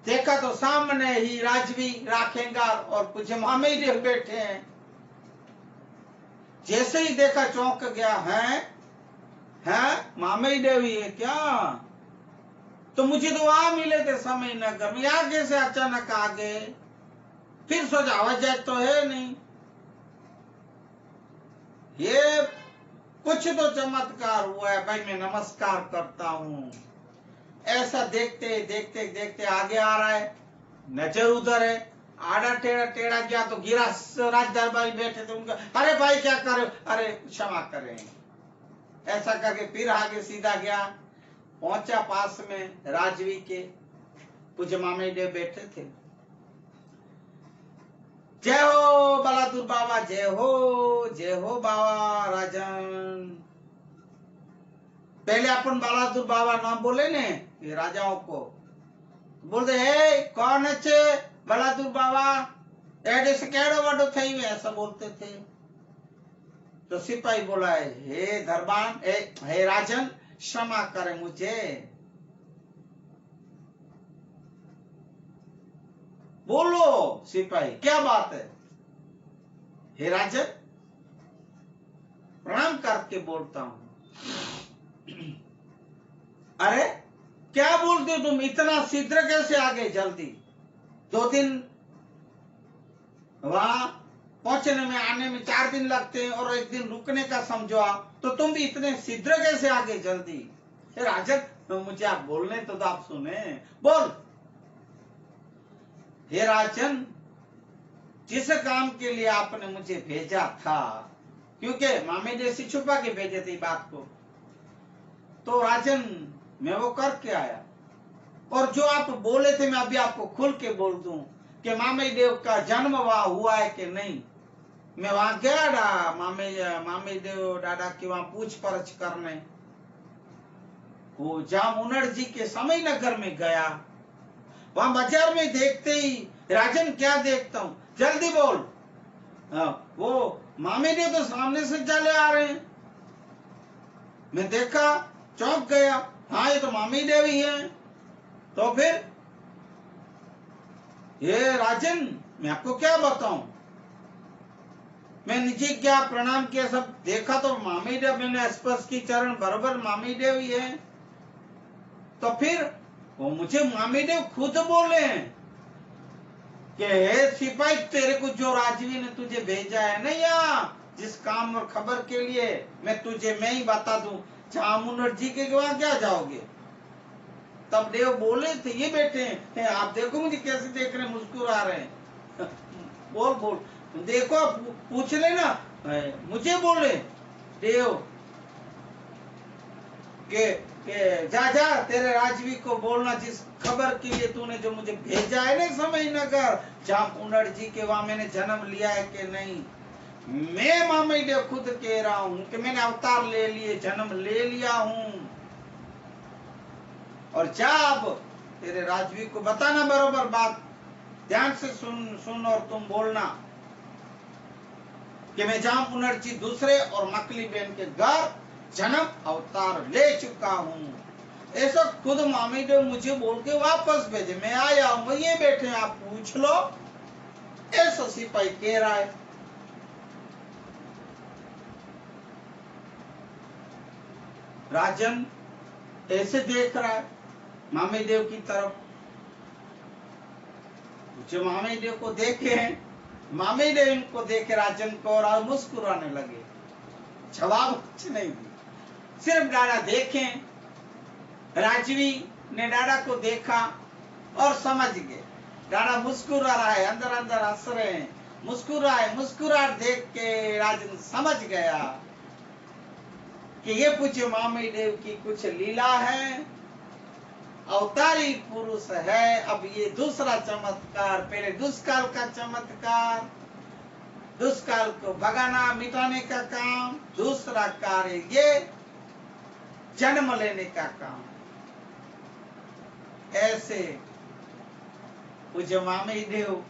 देखा तो सामने ही राजवी राखेंगार और कुछ मामे देव बैठे हैं। जैसे ही देखा चौंक गया, है मामे देव ही है क्या? तो मुझे तो वहां मिले थे समय नगर में, यहाँ कैसे अचानक आ गए? फिर सोचा आवाज तो है नहीं, ये कुछ तो चमत्कार हुआ है भाई, मैं नमस्कार करता हूं। ऐसा देखते देखते देखते आगे आ रहा है, नजर उधर है, आड़ा टेढ़ा गया तो गिरा। राज दरबारी बैठे थे, उनका अरे भाई क्या करे, अरे क्षमा करें। ऐसा करके फिर आगे सीधा गया, पहुंचा पास में राजवी के, पूज्य मामे देव बैठे थे। जय हो बलादुर बाबा, जय हो बाबा राजन। पहले अपन बलादुर बाबा नाम बोले ने ये राजाओं को, बोलते हे कौन है बलादुर बाबा, एडे से केड़ो वडो थई में, ऐसा बोलते थे। तो सिपाही बोला है, हे दरबान, हे राजन, क्षमा करे मुझे। बोलो सिपाही, क्या बात है? हे राजन, प्रणाम करके बोलता हूं। अरे क्या बोलते हो तुम, इतना शीघ्र कैसे आ गए जल्दी? 2 दिन वहां पहुंचने में, आने में 4 दिन लगते हैं और 1 दिन रुकने का समझो आप, तो तुम भी इतने शीघ्र कैसे आ गए जल्दी? हे राजन, तो मुझे आप बोलने तो आप सुने, बोल। हे राजन, जिस काम के लिए आपने मुझे भेजा था, क्योंकि मामे जैसी छुपा के भेजे थे बात को, तो राजन मैं वो करके आया। और जो आप बोले थे मैं अभी आपको खुल के बोल दूं कि मामे देव का जन्म वहां हुआ है कि नहीं। मैं वहां गया मामे देव दादा की वहां पूछ परछ करने, वो चामुंडर जी के समय नगर में गया। वहां बाजार में देखते ही, राजन क्या देखता हूं, जल्दी बोल। वो मामे देव तो सामने से चले आ रहे हैं। मैं देखा, चौंक गया, हाँ ये तो मामी देव ही है। तो फिर ये राजन, मैं आपको क्या बताऊं, मैं नीचे क्या प्रणाम किया, सब देखा तो मामी देव, मैंने स्पर्श की चरण बराबर मामी देव ही है। तो फिर वो मुझे मामी देव खुद बोले कि हे सिपाही, तेरे को जो राजवी ने तुझे भेजा है ना यहाँ, जिस काम और खबर के लिए, मैं ही बता दूं, चामुंडर जी के वहां क्या जाओगे? तब देव बोले थे, ये बैठे हैं, आप देखो मुझे कैसे देख रहे हैं, मुस्कुरा रहे हैं। बोल बोल, देखो पूछ लेना, मुझे बोले देव के जा जा तेरे राजवी को बोलना, जिस खबर के लिए तूने जो मुझे भेजा है ना समय नगर जामकुंडर जी के, वहां मैंने जन्म लिया है कि नहीं। मैं मामई देव खुद कह रहा हूं कि मैंने अवतार ले लिए, जन्म ले लिया हूं। और जा अब तेरे राजवी को बताना बरोबर बात, ध्यान से सुन और तुम बोलना कि मैं जामकुंडर जी दूसरे और मकली बहन के घर जन्म अवतार ले चुका हूं। ऐसा खुद मामी देव मुझे बोल के वापस भेजे, मैं आया हूं, ये बैठे आप पूछ लो, ऐसा सिपाही कह रहा है। राजन ऐसे देख रहा है मामी देव की तरफ, जो मामी देव को देखे हैं, मामी देव इनको देखे राजन को और मुस्कुराने लगे, जवाब कुछ नहीं दी, सिर्फ डाड़ा देखे। राजवी ने डाड़ा को देखा और समझ गए, डाड़ा मुस्कुरा रहा है, अंदर अंदर हंस रहे हैं, मुस्कुराहट देख के राजन समझ गया कि ये पूछे मामी देव की कुछ लीला है, अवतारी पुरुष है। अब ये दूसरा चमत्कार, पहले दुष्काल का चमत्कार, दुष्काल को भगाना मिटाने का काम, दूसरा कार्य ये जन्म लेने का काम। ऐसे पूज्य मामी देव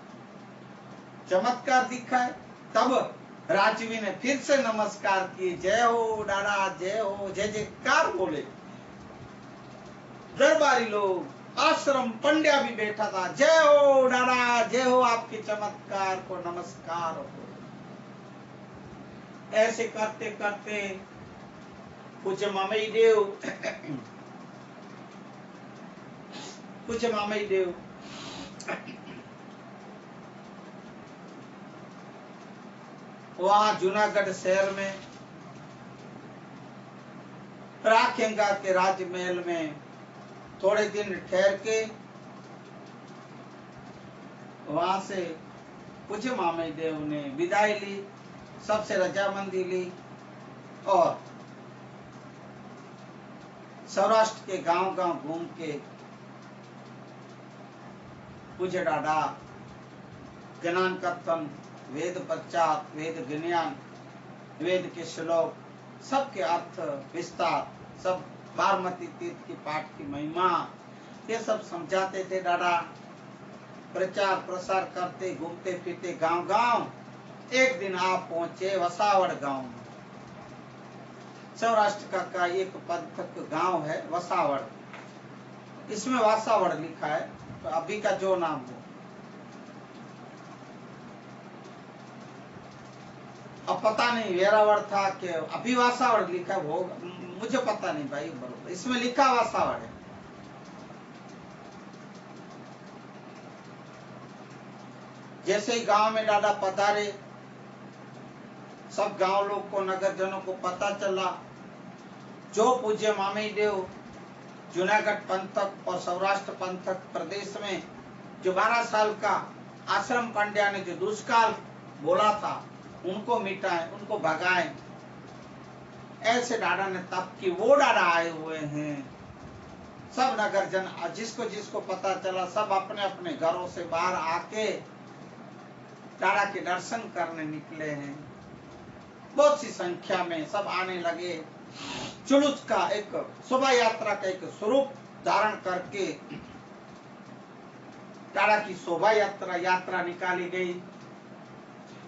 चमत्कार दिखाए। तब राजवी ने फिर से नमस्कार किए, जय हो डाड़ा, जय हो, जय जयकार बोले। दरबारी लोग, आश्रम पंड्या भी बैठा था, जय हो डाड़ा, जय हो, आपके चमत्कार को नमस्कार हो। ऐसे करते करते पूज्य मामी देव पूज्य मामी देव वहां जूनागढ़ शहर में राखेंगा के राजमहल में थोड़े दिन ठहर के वहां से पूज्य मामी देव ने विदाई ली, सबसे रजामंदी ली और सौराष्ट्र के गांव गांव घूम के पूज्य डाड़ा ज्ञान कथन, वेद प्रचार, वेद ज्ञान, वेद के श्लोक, सबके अर्थ विस्तार, सब बारमती तीर्थ की पाठ की महिमा, ये सब समझाते थे डाड़ा। प्रचार प्रसार करते घूमते फिरते गांव गांव एक दिन आप पहुंचे वसावड़ गांव में। सौराष्ट्र का एक पंथक गांव है वसावड़, इसमें वासावड़ लिखा है, तो अभी का जो नाम हो। अब पता नहीं वेरावड़ था कि अभी वासावड़ लिखा हो, मुझे पता नहीं भाई, बरोबर इसमें लिखा वासावड़ है। जैसे ही गांव में डाड़ा पधारे, सब गांव लोग को, नगर जनों को पता चला, जो पूज्य मामी देव जूनागढ़ पंथक और सौराष्ट्र पंथक प्रदेश में जो 12 साल का आश्रम पंड्या ने जो दुष्काल बोला था, उनको मिटाएं, उनको भगाएं। ऐसे डाड़ा ने तब की वो डाड़ा आए हुए हैं। सब नगर जन, जिसको जिसको पता चला, सब अपने अपने घरों से बाहर आके डाड़ा के दर्शन करने निकले हैं। बहुत सी संख्या में सब आने लगे। जुलूस का एक शोभा यात्रा का एक स्वरूप धारण करके डाड़ा की शोभा यात्रा निकाली गई।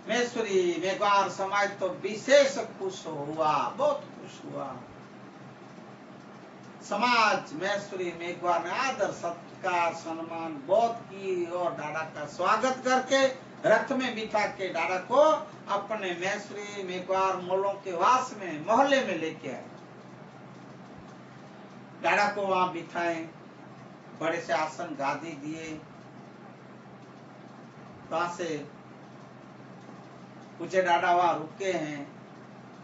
मेश्वरी मेघवार समाज तो विशेष खुश हुआ, बहुत खुश हुआ। समाज मेश्वरी मेघवार ने आदर सत्कार सम्मान बहुत की और डाड़ा का स्वागत करके रथ में बिठा के डाड़ा को अपने मेश्वरी मेघवार मोलों के वास में मोहल्ले में लेके आए। डाड़ा को वहां बिठाए, बड़े से आसन गादी दिए। वहां से पूछे डाड़ा वहां रुके हैं।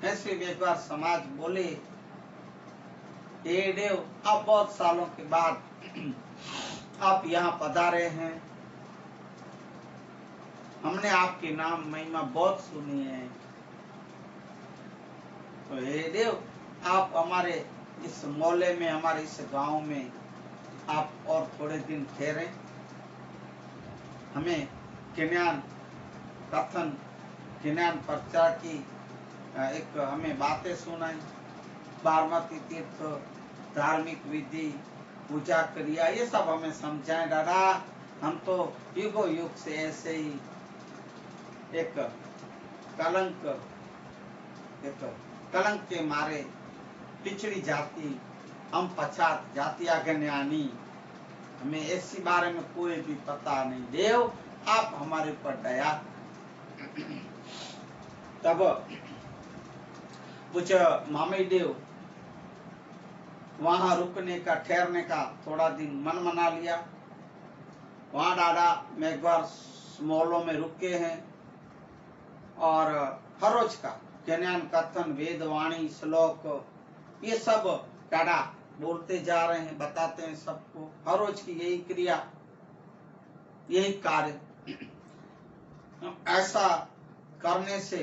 मेश्वरी मेघवार समाज बोले, हे देव, आप बहुत सालों के बाद आप यहाँ पधारे हैं। हमने आपके नाम महिमा बहुत सुनी है। तो हे देव, आप हमारे इस मोहल्ले में, हमारे इस गांव में आप और थोड़े दिन ठहरे, हमें ज्ञान कथन, ज्ञान प्रचार की एक हमें बातें सुनाई, बारमती तीर्थ, धार्मिक विधि, पूजा क्रिया, ये सब हमें समझाएं दादा। हम तो युगों युग से ऐसे ही एक कलंक के मारे पिछड़ी जाति, हम पछात जाति अज्ञानी, हमें ऐसी बारे में कोई भी पता नहीं। देव, आप हमारे ऊपर दया। तब कुछ मामी देव वहां रुकने का, ठहरने का थोड़ा दिन मन मना लिया। वहां दादा मेघवार मोहल्लों में रुके हैं और हर रोज का ज्ञान कथन, वेद वाणी, श्लोक, ये सब दादा बोलते जा रहे हैं, बताते हैं सबको। हर रोज की यही क्रिया, यही कार्य। ऐसा करने से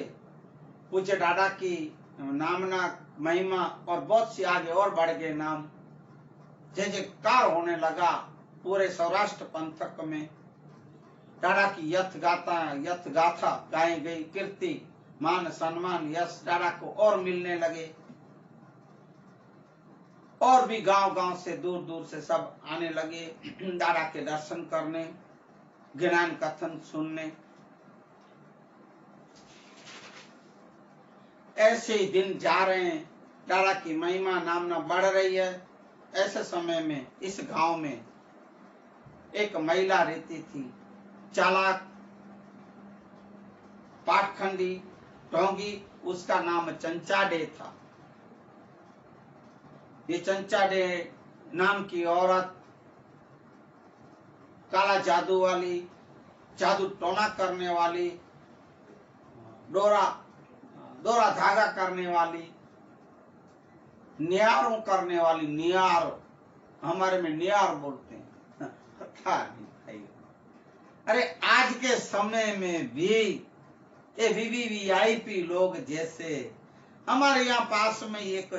पूज्य दादा की नामना, महिमा और बहुत सी आगे और बढ़ गए नाम, जय जयकार होने लगा पूरे सौराष्ट्र पंथक में। दादा की यथ गाथा गाई गई, कीर्ति, मान, सम्मान, यश दादा को और मिलने लगे। और भी गांव-गांव से, दूर दूर से सब आने लगे दादा के दर्शन करने, ज्ञान कथन सुनने। ऐसे ही दिन जा रहे हैं, दादा की महिमा नामना बढ़ रही है। ऐसे समय में इस गांव में एक महिला रहती थी, चालाक, पाटखंडी, ढोंगी। उसका नाम चंचाडे था। ये चंचाडे नाम की औरत काला जादू वाली, जादू टोना करने वाली, डोरा धागा करने वाली, नियारों करने वाली, नियार, हमारे में नियार बोलते हैं। पता नहीं भाई। अरे आज के समय में भी ये वीवीवीआईपी लोग, जैसे हमारे यहाँ पास में एक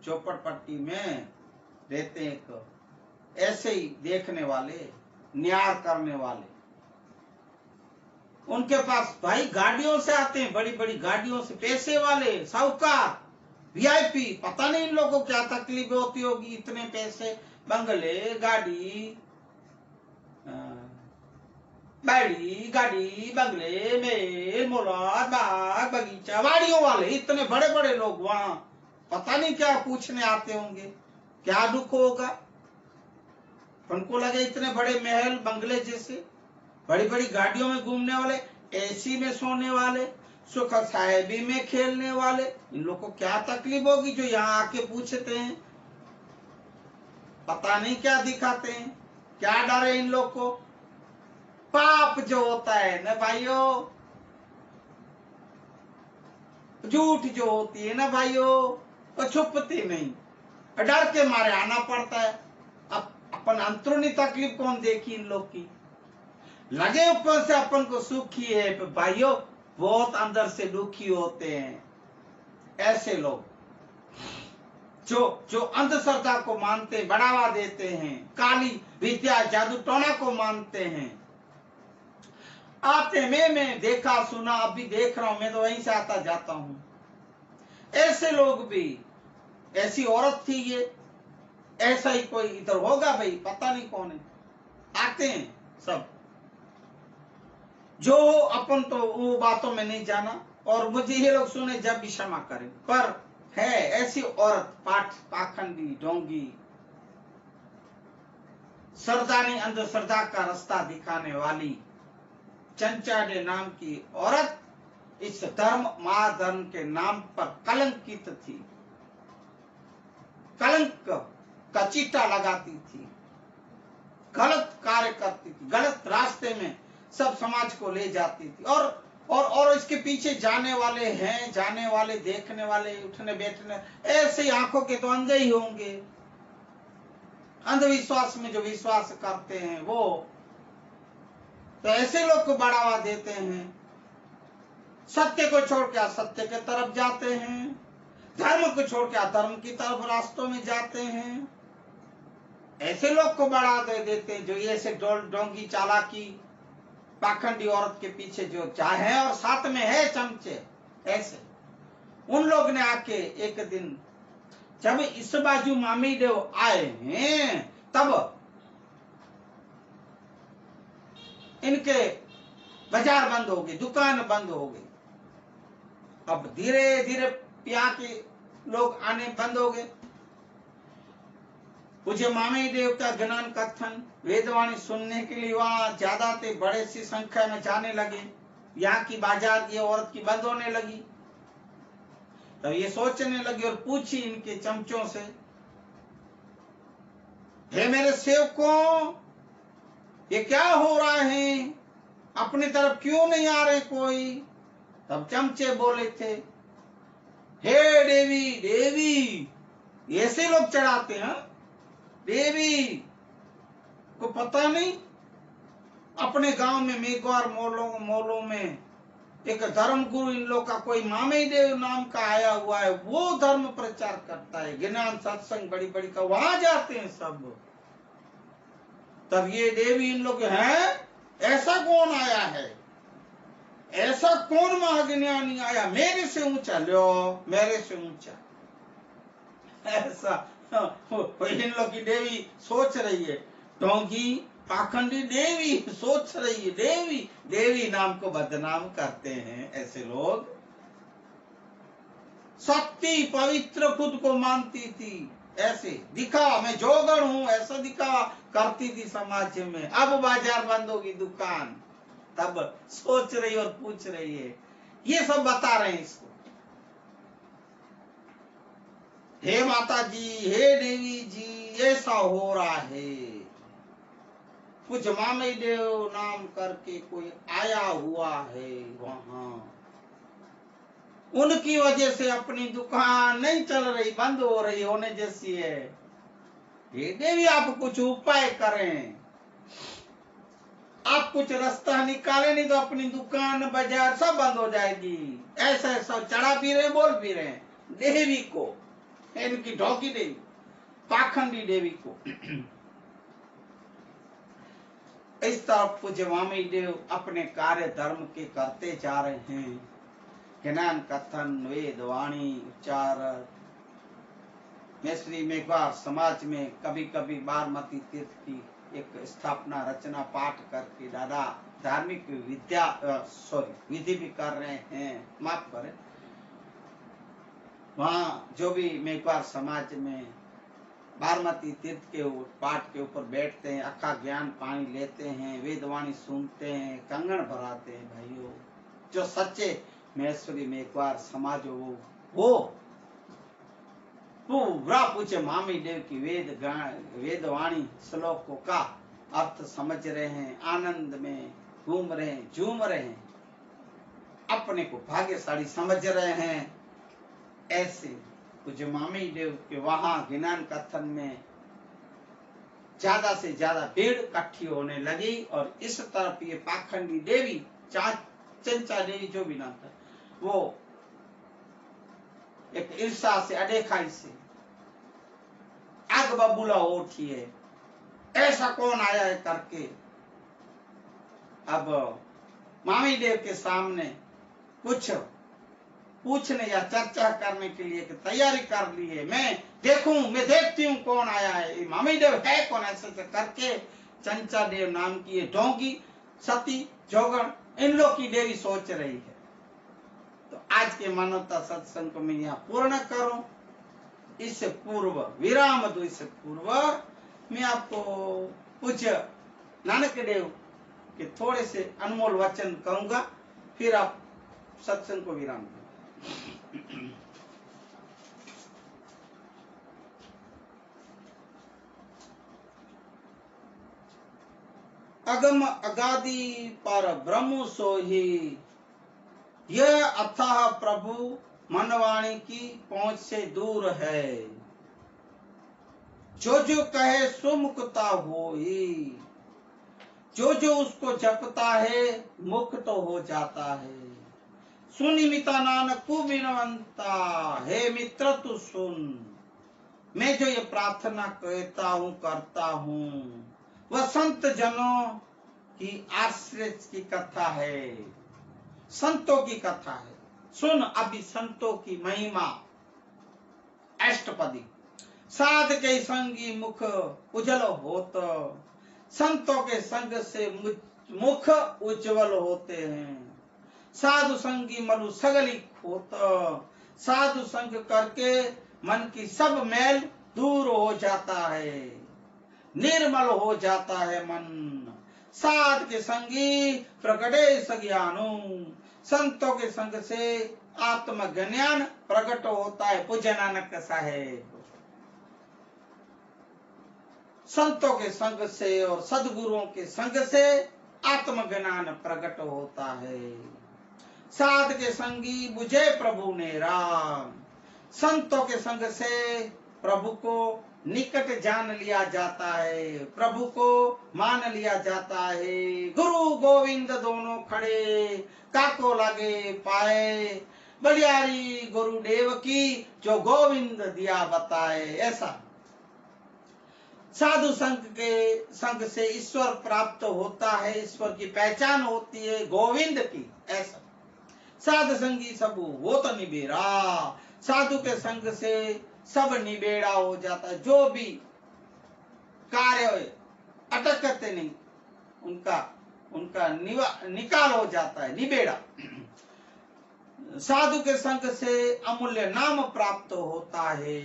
चौपड़पट्टी में रहते, एक ऐसे ही देखने वाले, न्याय करने वाले, उनके पास भाई गाड़ियों से आते हैं, बड़ी बड़ी गाड़ियों से, पैसे वाले, साहूकार, वीआईपी। पता नहीं इन लोगों को क्या तकलीफ होती होगी, इतने पैसे, बंगले, गाड़ी, बैड़ी, गाड़ी, बंगले, मेल, मुराद, बाग, बगीचा, वाड़ियों वाले, इतने बड़े बड़े लोग वहां पता नहीं क्या पूछने आते होंगे, क्या दुख होगा। उनको लगे इतने बड़े महल, बंगले जैसे, बड़ी बड़ी गाड़ियों में घूमने वाले, एसी में सोने वाले, सुख साहेबी में खेलने वाले, इन लोग को क्या तकलीफ होगी जो यहाँ आके पूछते हैं। पता नहीं क्या दिखाते हैं, क्या डर है इन लोग को। पाप जो होता है ना भाइयों, झूठ जो होती है ना भाइयों, वो छुपती नहीं, डर के मारे आना पड़ता है। अब अपन अंतरूनी तकलीफ कौन देखी इन लोग की। लगे ऊपर से अपन को सुखी है, पर भाइयों बहुत अंदर से दुखी होते हैं ऐसे लोग, जो अंधश्रद्धा को मानते, बढ़ावा देते हैं, काली विद्या, जादू टोना को मानते हैं। आते मैं देखा सुना, अभी देख रहा हूं, मैं तो वहीं से आता जाता हूं। ऐसे लोग भी, ऐसी औरत थी ये, ऐसा ही कोई इधर होगा भाई, पता नहीं कौन है। आते हैं सब, जो अपन तो वो बातों में नहीं जाना, और मुझे ये लोग सुने जब भी क्षमा करें, पर है ऐसी औरत, पाखंडी, ढोंगी, श्रद्धा अंधश्रद्धा का रास्ता दिखाने वाली चंचाडे नाम की औरत इस धर्म, महाधर्म के नाम पर कलंकित थी, कलंक का चिट्टा लगाती थी, गलत कार्य करती थी, गलत रास्ते में सब समाज को ले जाती थी। और इसके पीछे जाने वाले हैं, जाने वाले, देखने वाले, उठने बैठने, ऐसे आंखों के तो अंधे ही होंगे। अंधविश्वास में जो विश्वास करते हैं वो तो ऐसे लोग को बढ़ावा देते हैं, सत्य को छोड़ के असत्य के तरफ जाते हैं, धर्म को छोड़ के अधर्म की तरफ रास्तों में जाते हैं। ऐसे लोग को बढ़ा दे देते हैं जो ये से डोंगी चालाकी पाखंडी औरत के पीछे जो चाहे और साथ में है चमचे। ऐसे उन लोग ने आके एक दिन जब इस बाजू मामी देव आए हैं तब इनके बाजार बंद हो गई, दुकान बंद हो गई। अब धीरे धीरे पिया के लोग आने बंद हो गए। पूज्य मामी देव का ज्ञान कथन वेदवाणी सुनने के लिए वहां ज्यादा थे, बड़े सी संख्या में जाने लगे। यहाँ की बाजार ये औरत की बंद होने लगी। तब ये सोचने लगी और पूछी इनके चमचों से, हे मेरे सेवकों, ये क्या हो रहा है, अपनी तरफ क्यों नहीं आ रहे कोई? तब चमचे बोले थे, हे देवी देवी, ऐसे लोग चढ़ाते हैं देवी को पता नहीं। अपने गांव में मेघवार मोलों में एक धर्म गुरु इन लोग का कोई मामी देव नाम का आया हुआ है, वो धर्म प्रचार करता है, ज्ञान सत्संग बड़ी बड़ी का, वहां जाते हैं सब। तब ये देवी इन लोग हैं, ऐसा कौन आया है, ऐसा कौन महाज्ञानी आया मेरे से ऊंचा, लो मेरे से ऊंचा, ऐसा इन लोग की देवी सोच रही है। डोंगी पाखंडी देवी सोच रही है, देवी देवी नाम को बदनाम करते हैं ऐसे लोग। सत्य पवित्र खुद को मानती थी, ऐसे दिखा मैं जोगण हूं, ऐसा दिखा करती थी समाज में। अब बाजार बंद होगी, दुकान, तब सोच रही और पूछ रही है। ये सब बता रहे हैं इसको, हे माता जी, हे देवी जी, ऐसा हो रहा है। कुछ मामी देव नाम करके कोई आया हुआ है वहां, उनकी वजह से अपनी दुकान नहीं चल रही, बंद हो रही होने जैसी है। हे देवी, आप कुछ उपाय करें, आप कुछ रास्ता निकाले, नहीं तो अपनी दुकान बाजार सब बंद हो जाएगी। ऐसा ऐसा चढ़ा पी रहे, बोल पी रहे देवी को, इनकी ढोकी देवी, पाखंडी देवी को। इस तरह पूज्य मामी देव अपने कार्य धर्म के करते जा रहे हैं। ज्ञान कथन, वेद वाणी, उच्चार। मेसरी मेघवार समाज में कभी कभी बारमती तीर्थ की एक स्थापना रचना पाठ करके दादा धार्मिक विधि भी कर रहे हैं, माफ करें। वहां जो भी मेघवार समाज में बारमती तीर्थ के पाठ के ऊपर बैठते हैं, अक्खा ज्ञान पानी लेते हैं, वेदवाणी सुनते हैं, कंगन भराते हैं। भाइयों, जो सच्चे महेश्वरी मेघवार समाज वो पूरा पूछे मामी देव की वेदवाणी श्लोकों का अर्थ समझ रहे हैं, आनंद में घूम रहे हैं, झूम रहे हैं, अपने को भाग्यशाली समझ रहे हैं। ऐसे कुछ मामी देव के वहां ज्ञान कथन में ज्यादा से ज्यादा भीड़ इकट्ठी होने लगी। और इस तरफ ये पाखंडी देवी, चंचा देवी जो भी नाम था, वो एक ईर्षा से, अडेखाई से आग बबूला उठी है, ऐसा कौन आया है करके अब मामी देव के सामने कुछ पूछने या चर्चा करने के लिए तैयारी कर ली है। मैं देखती हूँ कौन आया है, मामी देव है कौन, ऐसे करके चंचा देव नाम की ये ढोंगी सती जोगण इन लोग की देवी सोच रही है। तो आज के मानवता सत्संग को मैं यहाँ पूर्ण करूं। इससे पूर्व विराम दो, इससे पूर्व मैं आपको पूज्य नानक देव के थोड़े से अनमोल वचन कहूंगा, फिर आप सत्संग को विराम दो। अगम अगादि पर ब्रह्म सोही, यह अथाह प्रभु मनवाणी की पहुंच से दूर है। जो जो कहे सुमुखता होई, जो जो उसको जपता है मुक्त हो जाता है। सुनिमिता नानक कुबिनवंता, हे मित्र तू सुन, मैं जो ये प्रार्थना कहता हूँ करता हूँ वह संत जनों की आश्रय की कथा है, संतों की कथा है। सुन अभी संतों की महिमा। अष्टपदी। साध के संगी मुख उज्जवल होत, संतों के संग से मुख उज्जवल होते हैं। साधु संगी मनु सगली खोत, साधु संग करके मन की सब मैल दूर हो जाता है, निर्मल हो जाता है मन। साध के संगी प्रकटे सज्ञानु, संतों के संग से आत्मज्ञान प्रकट होता है। पूज्य नानक साहेब। संतों के संग से और सदगुरुओं के संग से आत्मज्ञान प्रकट होता है। साध के संगी बुझे प्रभु ने राम, संतों के संग से प्रभु को निकट जान लिया जाता है, प्रभु को मान लिया जाता है। गुरु गोविंद दोनों खड़े, काको लगे पाए, बलियारी गुरुदेव की जो गोविंद दिया बताए। ऐसा साधु संग से ईश्वर प्राप्त होता है, ईश्वर की पहचान होती है गोविंद की। ऐसा साध संगी सब वो तो निबेरा, साधु के संग से सब निबेड़ा हो जाता है। जो भी कार्य अटकते नहीं उनका निकाल हो जाता है, निबेड़ा। साधु के संग से अमूल्य नाम प्राप्त होता है।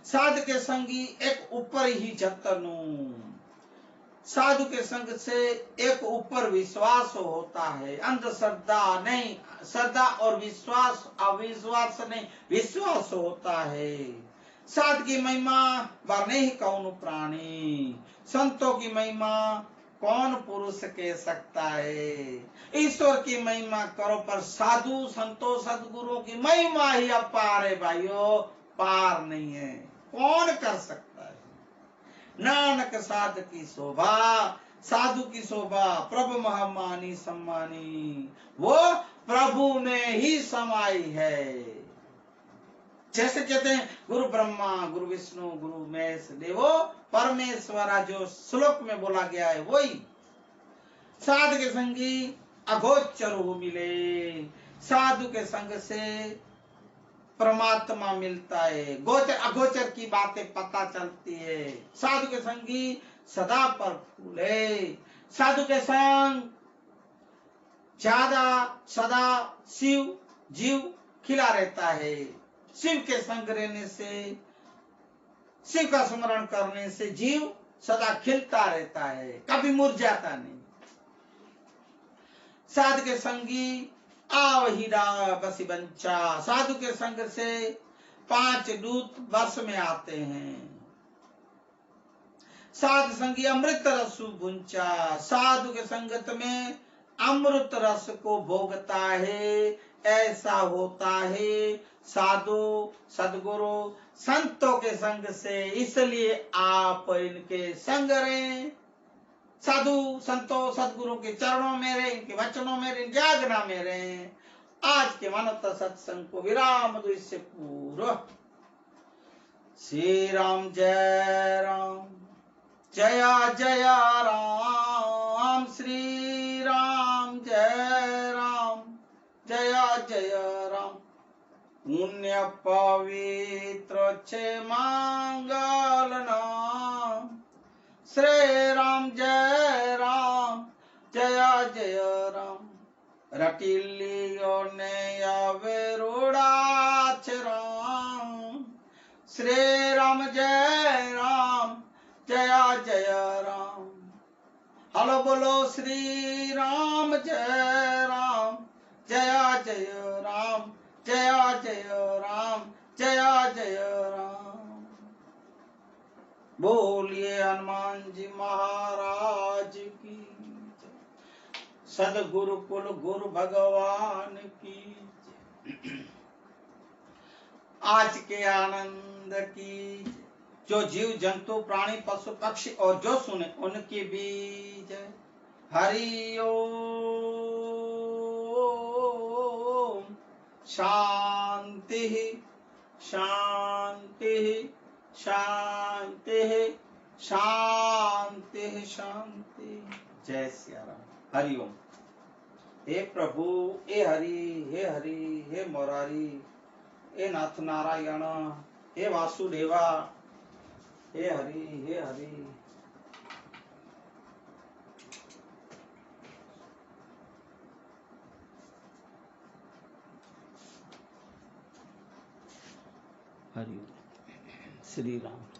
साधु के संगी एक ऊपर ही जतनु, साधु के संग से एक ऊपर विश्वास होता है। अंधश्रद्धा नहीं, श्रद्धा और विश्वास अविश्वास नहीं, विश्वास होता है। साध की महिमा वर्णे ही कौन प्राणी, संतों की महिमा कौन पुरुष कह सकता है। ईश्वर की महिमा करो पर साधु संतों सदगुरुओं की महिमा ही अपार है भाइयों, पार नहीं है, कौन कर सकता है। नानक साध की शोभा, साधु की शोभा प्रभु महामानी सम्मानी, वो प्रभु में ही समाई है। जैसे कहते हैं गुरु ब्रह्मा गुरु विष्णु गुरु महेश देवो परमेश्वरा, जो श्लोक में बोला गया है वही। साधु के संगी अगोचर हो मिले, साधु के संग से परमात्मा मिलता है, गोचर अगोचर की बातें पता चलती है। साधु के संगी सदा पर फूले, साधु के संग ज्यादा सदा शिव जीव खिला रहता है। शिव के संग रहने से, शिव का स्मरण करने से जीव सदा खिलता रहता है, कभी मुरझाता नहीं। साधु के संगी आवहीरा बसी बंचा, साधु के संग से 5 दूत बस में आते हैं। साधु संगी अमृत रस बुंचा, साधु के संगत में अमृत रस को भोगता है। ऐसा होता है साधु सदगुरु संतों के संग से, इसलिए आप इनके संग रहें। साधु संतों सदगुरु के चरणों में रहे, इनके वचनों में रहे, इनकी आज्ञा में रहे। आज के मानवता सत्संग को विराम दो इससे पूर्व। श्री राम जय राम, जया जया राम, श्री राम जय राम, जया जया राम। पुण्य पवित्र छे मंगल नाम, श्री राम जय राम, जया जय राम। रटिलियो ने आवे रूढ़ाच राम, श्री राम जय राम, जया जय राम। हलो बोलो श्री राम जय राम, जया जय राम, जया जय राम, जया जय राम। बोलिए हनुमान जी महाराज की, सदगुरु कुल गुरु भगवान की। आज के आनंद की जो जीव जंतु प्राणी पशु पक्षी और जो सुने उनकी भी जय। हरि ओम। शांति शांति शांति शांति शांति। जय सिया राम। हरि ओम। हे प्रभु, हे हरि, हे हरि, हे मुरारी, हे नाथ नारायण, हे वासुदेवा, हे हरि, हे हरि। हरि श्री राम।